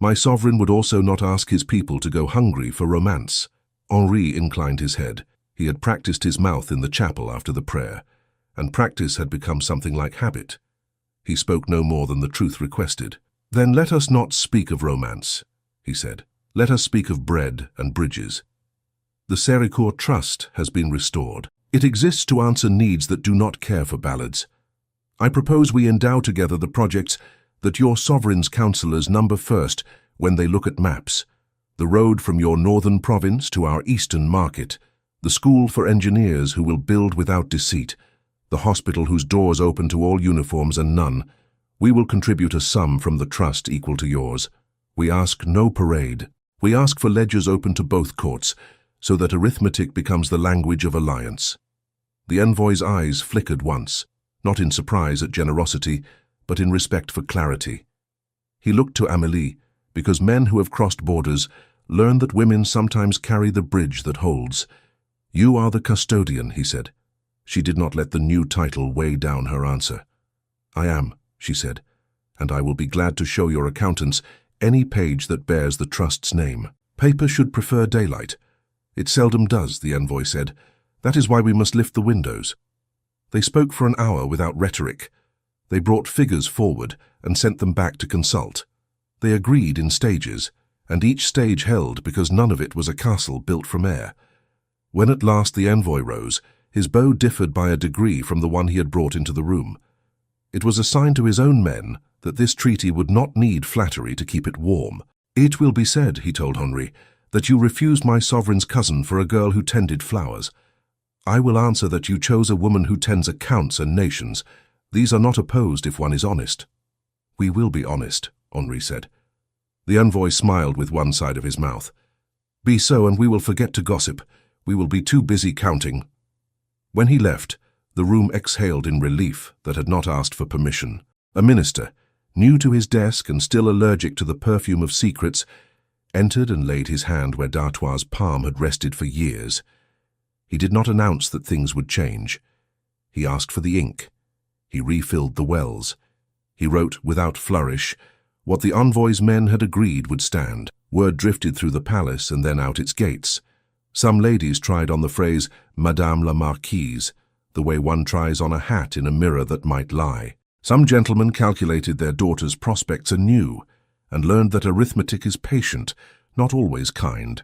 My sovereign would also not ask his people to go hungry for romance." Henri inclined his head. He had practiced his mouth in the chapel after the prayer, and practice had become something like habit. He spoke no more than the truth requested. "Then let us not speak of romance," he said. "Let us speak of bread and bridges. The Séricourt Trust has been restored. It exists to answer needs that do not care for ballads. I propose we endow together the projects that your sovereign's councillors number first when they look at maps. The road from your northern province to our eastern market, the school for engineers who will build without deceit, the hospital whose doors open to all uniforms and none. We will contribute a sum from the trust equal to yours. We ask no parade. We ask for ledgers open to both courts, so that arithmetic becomes the language of alliance." The envoy's eyes flickered once, not in surprise at generosity, but in respect for clarity. He looked to Amélie, because men who have crossed borders learn that women sometimes carry the bridge that holds. "You are the custodian," he said. She did not let the new title weigh down her answer. "I am," she said, "and I will be glad to show your accountants any page that bears the trust's name. Paper should prefer daylight. It seldom does," the envoy said. "That is why we must lift the windows." They spoke for an hour without rhetoric. They brought figures forward and sent them back to consult. They agreed in stages, and each stage held because none of it was a castle built from air. When at last the envoy rose, his bow differed by a degree from the one he had brought into the room. It was a sign to his own men that this treaty would not need flattery to keep it warm. "It will be said," he told Henri, "that you refused my sovereign's cousin for a girl who tended flowers. I will answer that you chose a woman who tends accounts and nations. These are not opposed if one is honest." "We will be honest," Henri said. The envoy smiled with one side of his mouth. "Be so, and we will forget to gossip. We will be too busy counting." When he left, the room exhaled in relief that had not asked for permission. A minister, new to his desk and still allergic to the perfume of secrets, entered and laid his hand where d'Artois' palm had rested for years. He did not announce that things would change. He asked for the ink. He refilled the wells. He wrote without flourish what the envoy's men had agreed would stand. Word drifted through the palace and then out its gates. Some ladies tried on the phrase "Madame la Marquise," the way one tries on a hat in a mirror that might lie. Some gentlemen calculated their daughter's prospects anew and learned that arithmetic is patient, not always kind.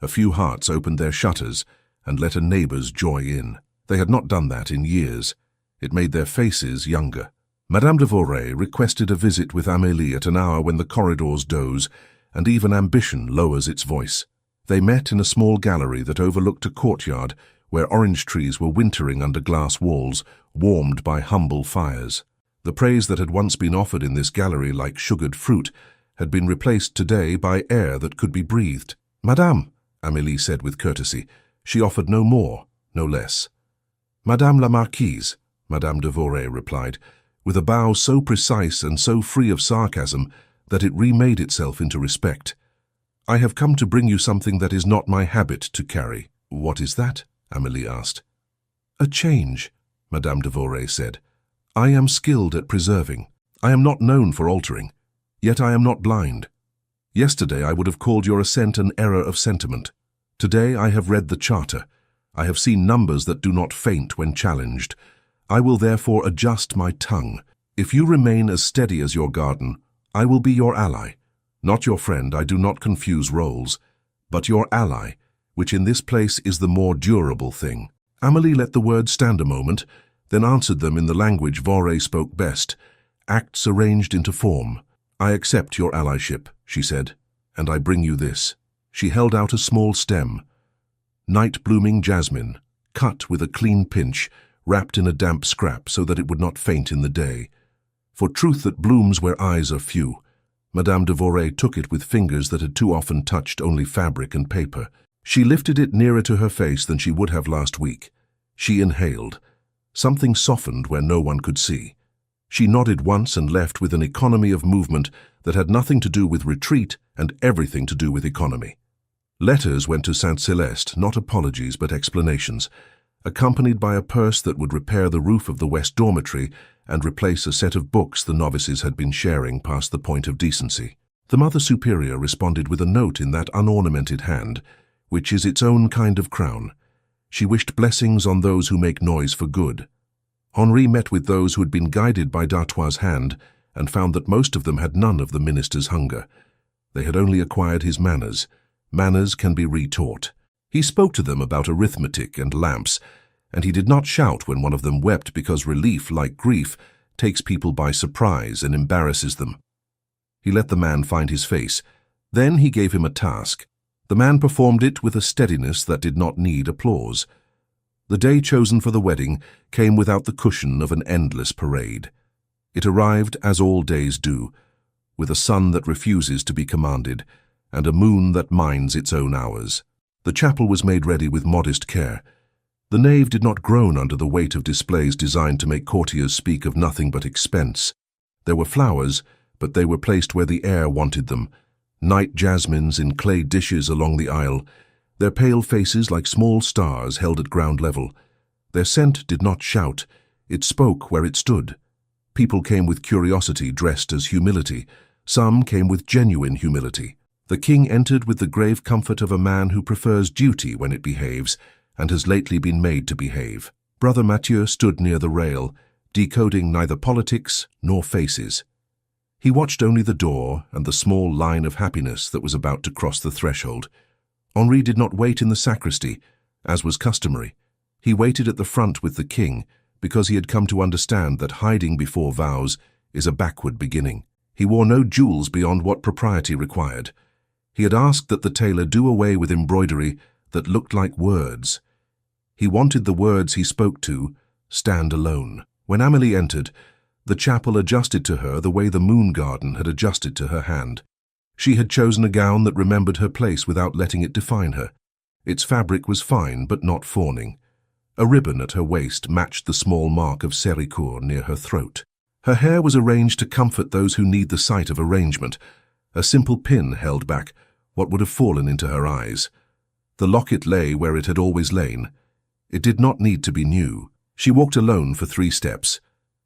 A few hearts opened their shutters and let a neighbor's joy in. They had not done that in years. It made their faces younger. Madame de Vowed requested a visit with Amélie at an hour when the corridors doze, and even ambition lowers its voice. They met in a small gallery that overlooked a courtyard where orange trees were wintering under glass walls, warmed by humble fires. The praise that had once been offered in this gallery like sugared fruit had been replaced today by air that could be breathed. "Madame," Amélie said with courtesy. She offered no more, no less. "Madame la Marquise," Madame de Vowed replied, with a bow so precise and so free of sarcasm that it remade itself into respect. "I have come to bring you something that is not my habit to carry." "What is that?" Amélie asked. "A change," Madame de Vowed said. "I am skilled at preserving. I am not known for altering, yet I am not blind. Yesterday I would have called your assent an error of sentiment. Today I have read the Charter. I have seen numbers that do not faint when challenged. I will therefore adjust my tongue. If you remain as steady as your garden, I will be your ally. Not your friend, I do not confuse roles, but your ally, which in this place is the more durable thing." Amélie let the words stand a moment, then answered them in the language Vowed spoke best, acts arranged into form. "I accept your allyship," she said, "and I bring you this." She held out a small stem, night-blooming jasmine, cut with a clean pinch, wrapped in a damp scrap so that it would not faint in the day. For truth that blooms where eyes are few, Madame de Vowed took it with fingers that had too often touched only fabric and paper. She lifted it nearer to her face than she would have last week. She inhaled. Something softened where no one could see. She nodded once and left with an economy of movement that had nothing to do with retreat and everything to do with economy. Letters went to Saint Celeste, not apologies but explanations, accompanied by a purse that would repair the roof of the West Dormitory and replace a set of books the novices had been sharing past the point of decency. The Mother Superior responded with a note in that unornamented hand, which is its own kind of crown. She wished blessings on those who make noise for good. Henri met with those who had been guided by d'Artois' hand and found that most of them had none of the minister's hunger. They had only acquired his manners. Manners can be retaught. He spoke to them about arithmetic and lamps, and he did not shout when one of them wept because relief, like grief, takes people by surprise and embarrasses them. He let the man find his face. Then he gave him a task. The man performed it with a steadiness that did not need applause. The day chosen for the wedding came without the cushion of an endless parade. It arrived, as all days do, with a sun that refuses to be commanded, and a moon that minds its own hours. The chapel was made ready with modest care. The nave did not groan under the weight of displays designed to make courtiers speak of nothing but expense. There were flowers, but they were placed where the air wanted them, night jasmines in clay dishes along the aisle, their pale faces like small stars held at ground level. Their scent did not shout, it spoke where it stood. People came with curiosity dressed as humility. Some came with genuine humility. The king entered with the grave comfort of a man who prefers duty when it behaves, and has lately been made to behave. Brother Mathieu stood near the rail, decoding neither politics nor faces. He watched only the door and the small line of happiness that was about to cross the threshold. Henri did not wait in the sacristy, as was customary. He waited at the front with the king, because he had come to understand that hiding before vows is a backward beginning. He wore no jewels beyond what propriety required. He had asked that the tailor do away with embroidery that looked like words. He wanted the words he spoke to stand alone. When Amélie entered, the chapel adjusted to her the way the moon garden had adjusted to her hand. She had chosen a gown that remembered her place without letting it define her. Its fabric was fine but not fawning. A ribbon at her waist matched the small mark of Séricourt near her throat. Her hair was arranged to comfort those who need the sight of arrangement. A simple pin held back what would have fallen into her eyes. The locket lay where it had always lain. It did not need to be new. She walked alone for 3 steps.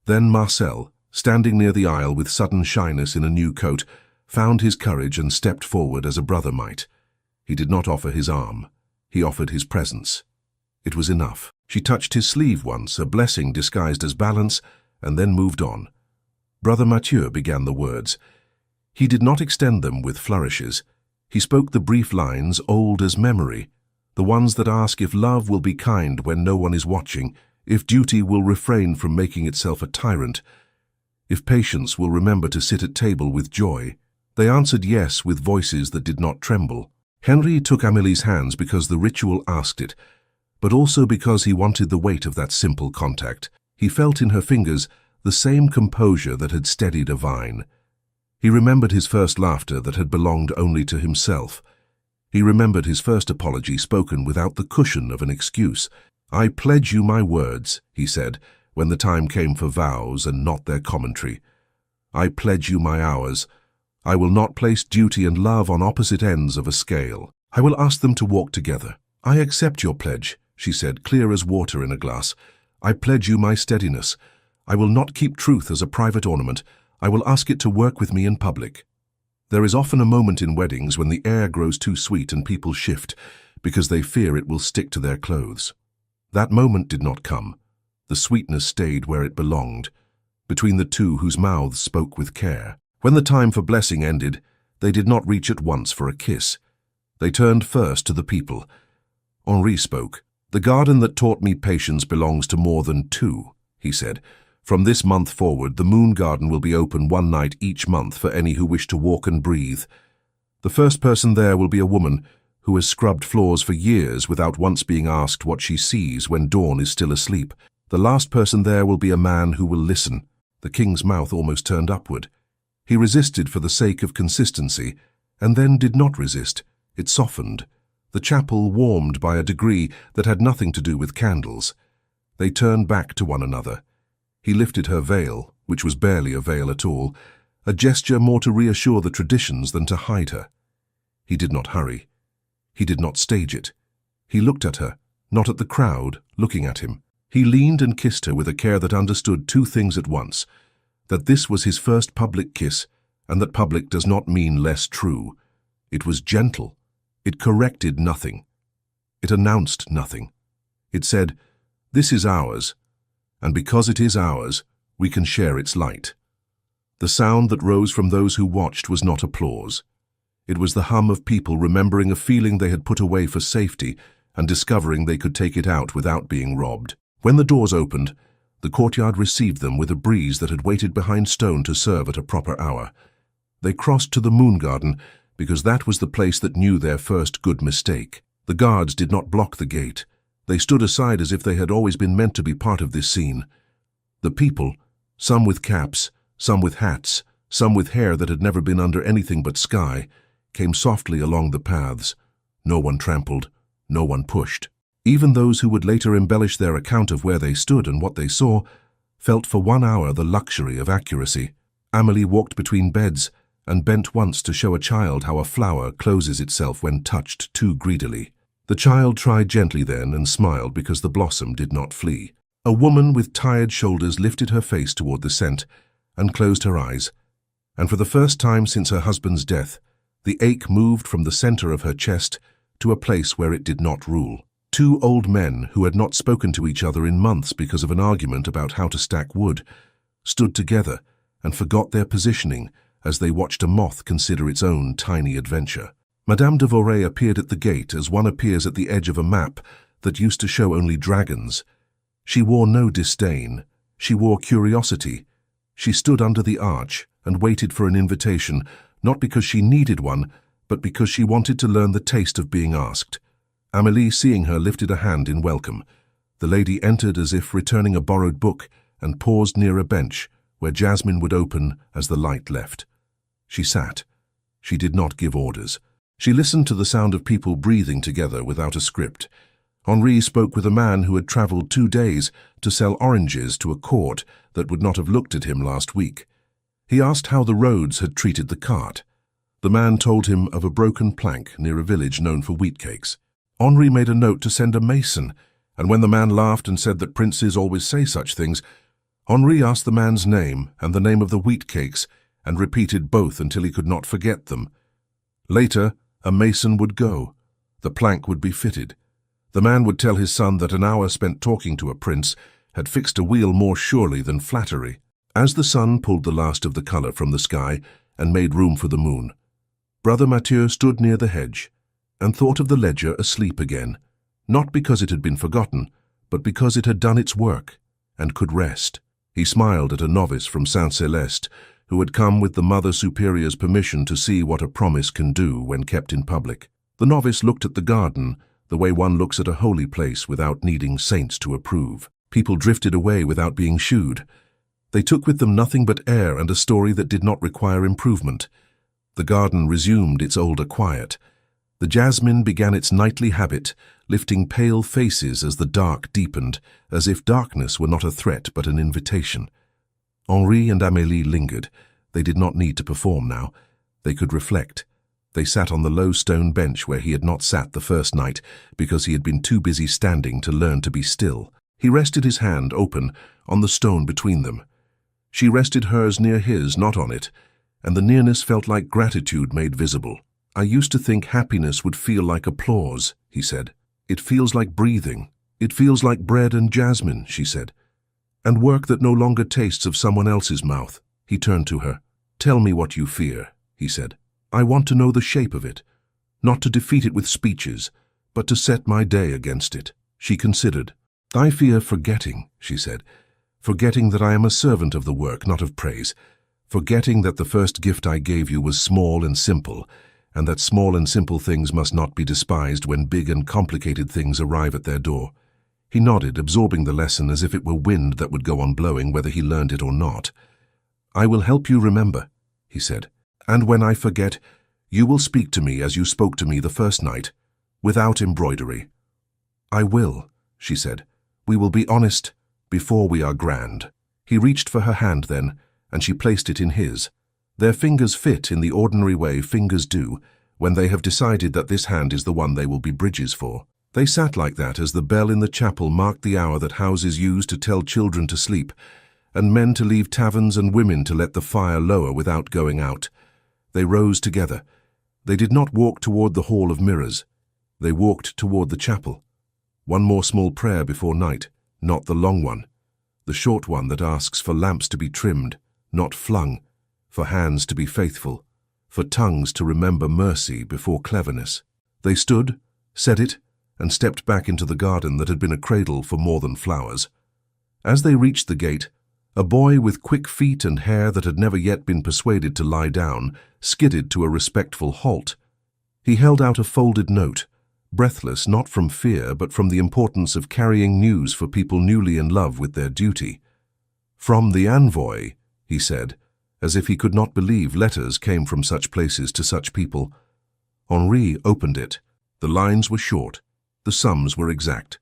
Then Marcel, standing near the aisle with sudden shyness in a new coat, found his courage and stepped forward as a brother might. He did not offer his arm. He offered his presence. It was enough. She touched his sleeve once, a blessing disguised as balance, and then moved on. Brother Mathieu began the words. He did not extend them with flourishes. He spoke the brief lines old as memory. the ones that ask if love will be kind when no one is watching, if duty will refrain from making itself a tyrant, if patience will remember to sit at table with joy. They answered yes with voices that did not tremble. Henri took Amélie's hands because the ritual asked it, but also because he wanted the weight of that simple contact. He felt in her fingers the same composure that had steadied a vine. He remembered his first laughter that had belonged only to himself. He remembered his first apology spoken without the cushion of an excuse. "I pledge you my words," he said, when the time came for vows and not their commentary. "I pledge you my hours. I will not place duty and love on opposite ends of a scale. I will ask them to walk together." "I accept your pledge," she said, clear as water in a glass. "I pledge you my steadiness. I will not keep truth as a private ornament. I will ask it to work with me in public." There is often a moment in weddings when the air grows too sweet and people shift because they fear it will stick to their clothes. That moment did not come. The sweetness stayed where it belonged, between the two whose mouths spoke with care. When the time for blessing ended, they did not reach at once for a kiss. They turned first to the people. Henri spoke. "The garden that taught me patience belongs to more than two," he said. "From this month forward, the moon garden will be open one night each month for any who wish to walk and breathe. The first person there will be a woman who has scrubbed floors for years without once being asked what she sees when dawn is still asleep. The last person there will be a man who will listen." The king's mouth almost turned upward. He resisted for the sake of consistency, and then did not resist. It softened. The chapel warmed by a degree that had nothing to do with candles. They turned back to one another. He lifted her veil, which was barely a veil at all, a gesture more to reassure the traditions than to hide her. He did not hurry. He did not stage it. He looked at her, not at the crowd, looking at him. He leaned and kissed her with a care that understood two things at once, that this was his first public kiss, and that public does not mean less true. It was gentle. It corrected nothing. It announced nothing. It said, "This is ours, and because it is ours, we can share its light." The sound that rose from those who watched was not applause. It was the hum of people remembering a feeling they had put away for safety and discovering they could take it out without being robbed. When the doors opened, the courtyard received them with a breeze that had waited behind stone to serve at a proper hour. They crossed to the moon garden because that was the place that knew their first good mistake. The guards did not block the gate. They stood aside as if they had always been meant to be part of this scene. The people, some with caps, some with hats, some with hair that had never been under anything but sky, came softly along the paths. No one trampled, no one pushed. Even those who would later embellish their account of where they stood and what they saw felt for 1 hour the luxury of accuracy. Amélie walked between beds and bent once to show a child how a flower closes itself when touched too greedily. The child tried gently then and smiled because the blossom did not flee. A woman with tired shoulders lifted her face toward the scent and closed her eyes, and for the first time since her husband's death, the ache moved from the center of her chest to a place where it did not rule. Two old men who had not spoken to each other in months because of an argument about how to stack wood stood together and forgot their positioning as they watched a moth consider its own tiny adventure. Madame de Vorey appeared at the gate as one appears at the edge of a map that used to show only dragons. She wore no disdain. She wore curiosity. She stood under the arch and waited for an invitation, not because she needed one, but because she wanted to learn the taste of being asked. Amélie, seeing her, lifted a hand in welcome. The lady entered as if returning a borrowed book and paused near a bench where jasmine would open as the light left. She sat. She did not give orders. She listened to the sound of people breathing together without a script. Henri spoke with a man who had traveled 2 days to sell oranges to a court that would not have looked at him last week. He asked how the roads had treated the cart. The man told him of a broken plank near a village known for wheat cakes. Henri made a note to send a mason, and when the man laughed and said that princes always say such things, Henri asked the man's name and the name of the wheat cakes and repeated both until he could not forget them. Later, a mason would go. The plank would be fitted. The man would tell his son that an hour spent talking to a prince had fixed a wheel more surely than flattery. As the sun pulled the last of the color from the sky and made room for the moon, Brother Mathieu stood near the hedge and thought of the ledger asleep again. not because it had been forgotten, but because it had done its work and could rest. He smiled at a novice from Saint Celeste who had come with the Mother Superior's permission to see what a promise can do when kept in public. The novice looked at the garden the way one looks at a holy place without needing saints to approve. People drifted away without being shooed. They took with them nothing but air and a story that did not require improvement. The garden resumed its older quiet. The jasmine began its nightly habit, lifting pale faces as the dark deepened, as if darkness were not a threat but an invitation. Henri and Amélie lingered. They did not need to perform now. They could reflect. They sat on the low stone bench where he had not sat the first night because he had been too busy standing to learn to be still. He rested his hand open on the stone between them. She rested hers near his, not on it, and the nearness felt like gratitude made visible. "I used to think happiness would feel like applause," he said. "It feels like breathing. It feels like bread and jasmine," she said. "And work that no longer tastes of someone else's mouth." He turned to her. "Tell me what you fear," he said. "I want to know the shape of it, not to defeat it with speeches, but to set my day against it." She considered. "I fear forgetting," she said. "Forgetting that I am a servant of the work, not of praise. Forgetting that the first gift I gave you was small and simple, and that small and simple things must not be despised when big and complicated things arrive at their door." He nodded, absorbing the lesson as if it were wind that would go on blowing whether he learned it or not. "I will help you remember," he said. "And when I forget, you will speak to me as you spoke to me the first night, without embroidery." "I will," she said. "We will be honest before we are grand." He reached for her hand then, and she placed it in his. Their fingers fit in the ordinary way fingers do when they have decided that this hand is the one they will be bridges for. They sat like that as the bell in the chapel marked the hour that houses use to tell children to sleep, and men to leave taverns and women to let the fire lower without going out. They rose together. They did not walk toward the hall of mirrors. They walked toward the chapel. One more small prayer before night, not the long one. The short one that asks for lamps to be trimmed, not flung, for hands to be faithful, for tongues to remember mercy before cleverness. They stood, said it, and stepped back into the garden that had been a cradle for more than flowers. As they reached the gate, a boy with quick feet and hair that had never yet been persuaded to lie down skidded to a respectful halt. He held out a folded note, breathless not from fear but from the importance of carrying news for people newly in love with their duty. "From the envoy," he said, as if he could not believe letters came from such places to such people. Henri opened it. The lines were short. The sums were exact.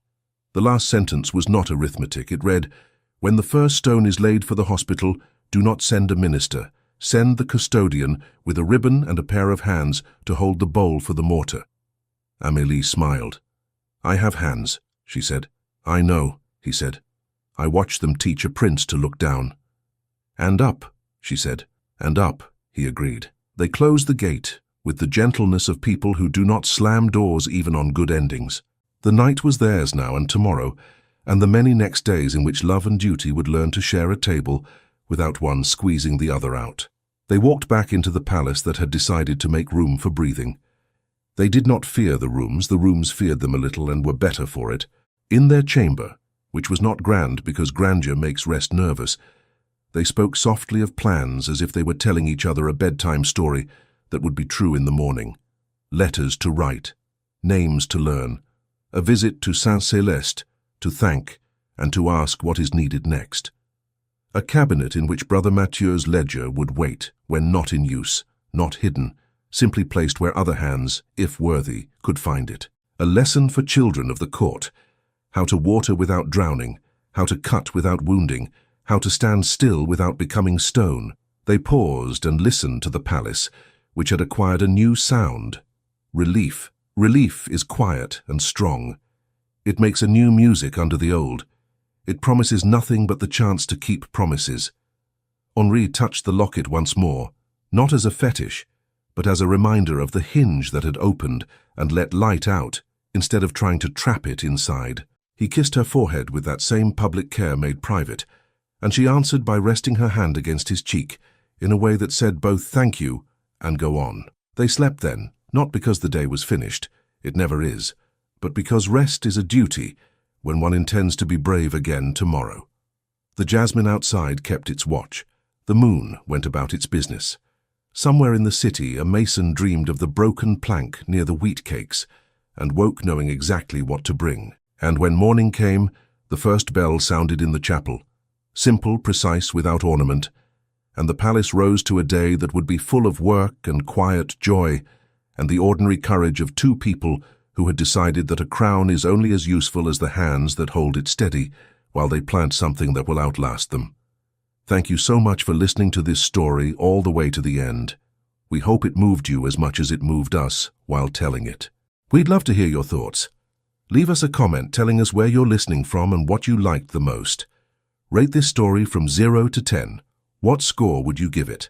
The last sentence was not arithmetic. It read, "When the first stone is laid for the hospital, do not send a minister. Send the custodian with a ribbon and a pair of hands to hold the bowl for the mortar." Amélie smiled. "I have hands," she said. "I know," he said. "I watched them teach a prince to look down." "And up," she said. "And up," he agreed. They closed the gate with the gentleness of people who do not slam doors even on good endings. The night was theirs now and tomorrow, and the many next days in which love and duty would learn to share a table without one squeezing the other out. They walked back into the palace that had decided to make room for breathing. They did not fear the rooms feared them a little and were better for it. In their chamber, which was not grand because grandeur makes rest nervous, they spoke softly of plans as if they were telling each other a bedtime story that would be true in the morning. Letters to write, names to learn, a visit to Saint Celeste to thank and to ask what is needed next. A cabinet in which Brother Mathieu's ledger would wait when not in use, not hidden, simply placed where other hands, if worthy, could find it. A lesson for children of the court, how to water without drowning, how to cut without wounding, how to stand still without becoming stone. They paused and listened to the palace, which had acquired a new sound. Relief. Relief is quiet and strong. It makes a new music under the old. It promises nothing but the chance to keep promises. Henri touched the locket once more, not as a fetish, but as a reminder of the hinge that had opened and let light out, instead of trying to trap it inside. He kissed her forehead with that same public care made private, and she answered by resting her hand against his cheek in a way that said both thank you and go on. They slept then, not because the day was finished, it never is, but because rest is a duty when one intends to be brave again tomorrow. The jasmine outside kept its watch. The moon went about its business. Somewhere in the city, a mason dreamed of the broken plank near the wheat cakes and woke knowing exactly what to bring. And when morning came, the first bell sounded in the chapel, simple, precise, without ornament, and the palace rose to a day that would be full of work and quiet joy and the ordinary courage of two people who had decided that a crown is only as useful as the hands that hold it steady while they plant something that will outlast them. Thank you so much for listening to this story all the way to the end. We hope it moved you as much as it moved us while telling it. We'd love to hear your thoughts. Leave us a comment telling us where you're listening from and what you liked the most. Rate this story from 0 to 10. What score would you give it?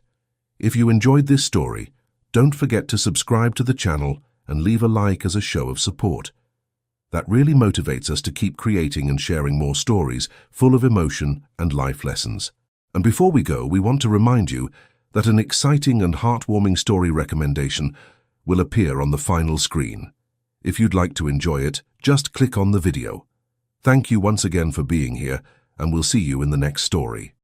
If you enjoyed this story, don't forget to subscribe to the channel and leave a like as a show of support. That really motivates us to keep creating and sharing more stories full of emotion and life lessons. And before we go, we want to remind you that an exciting and heartwarming story recommendation will appear on the final screen. If you'd like to enjoy it, just click on the video. Thank you once again for being here, and we'll see you in the next story.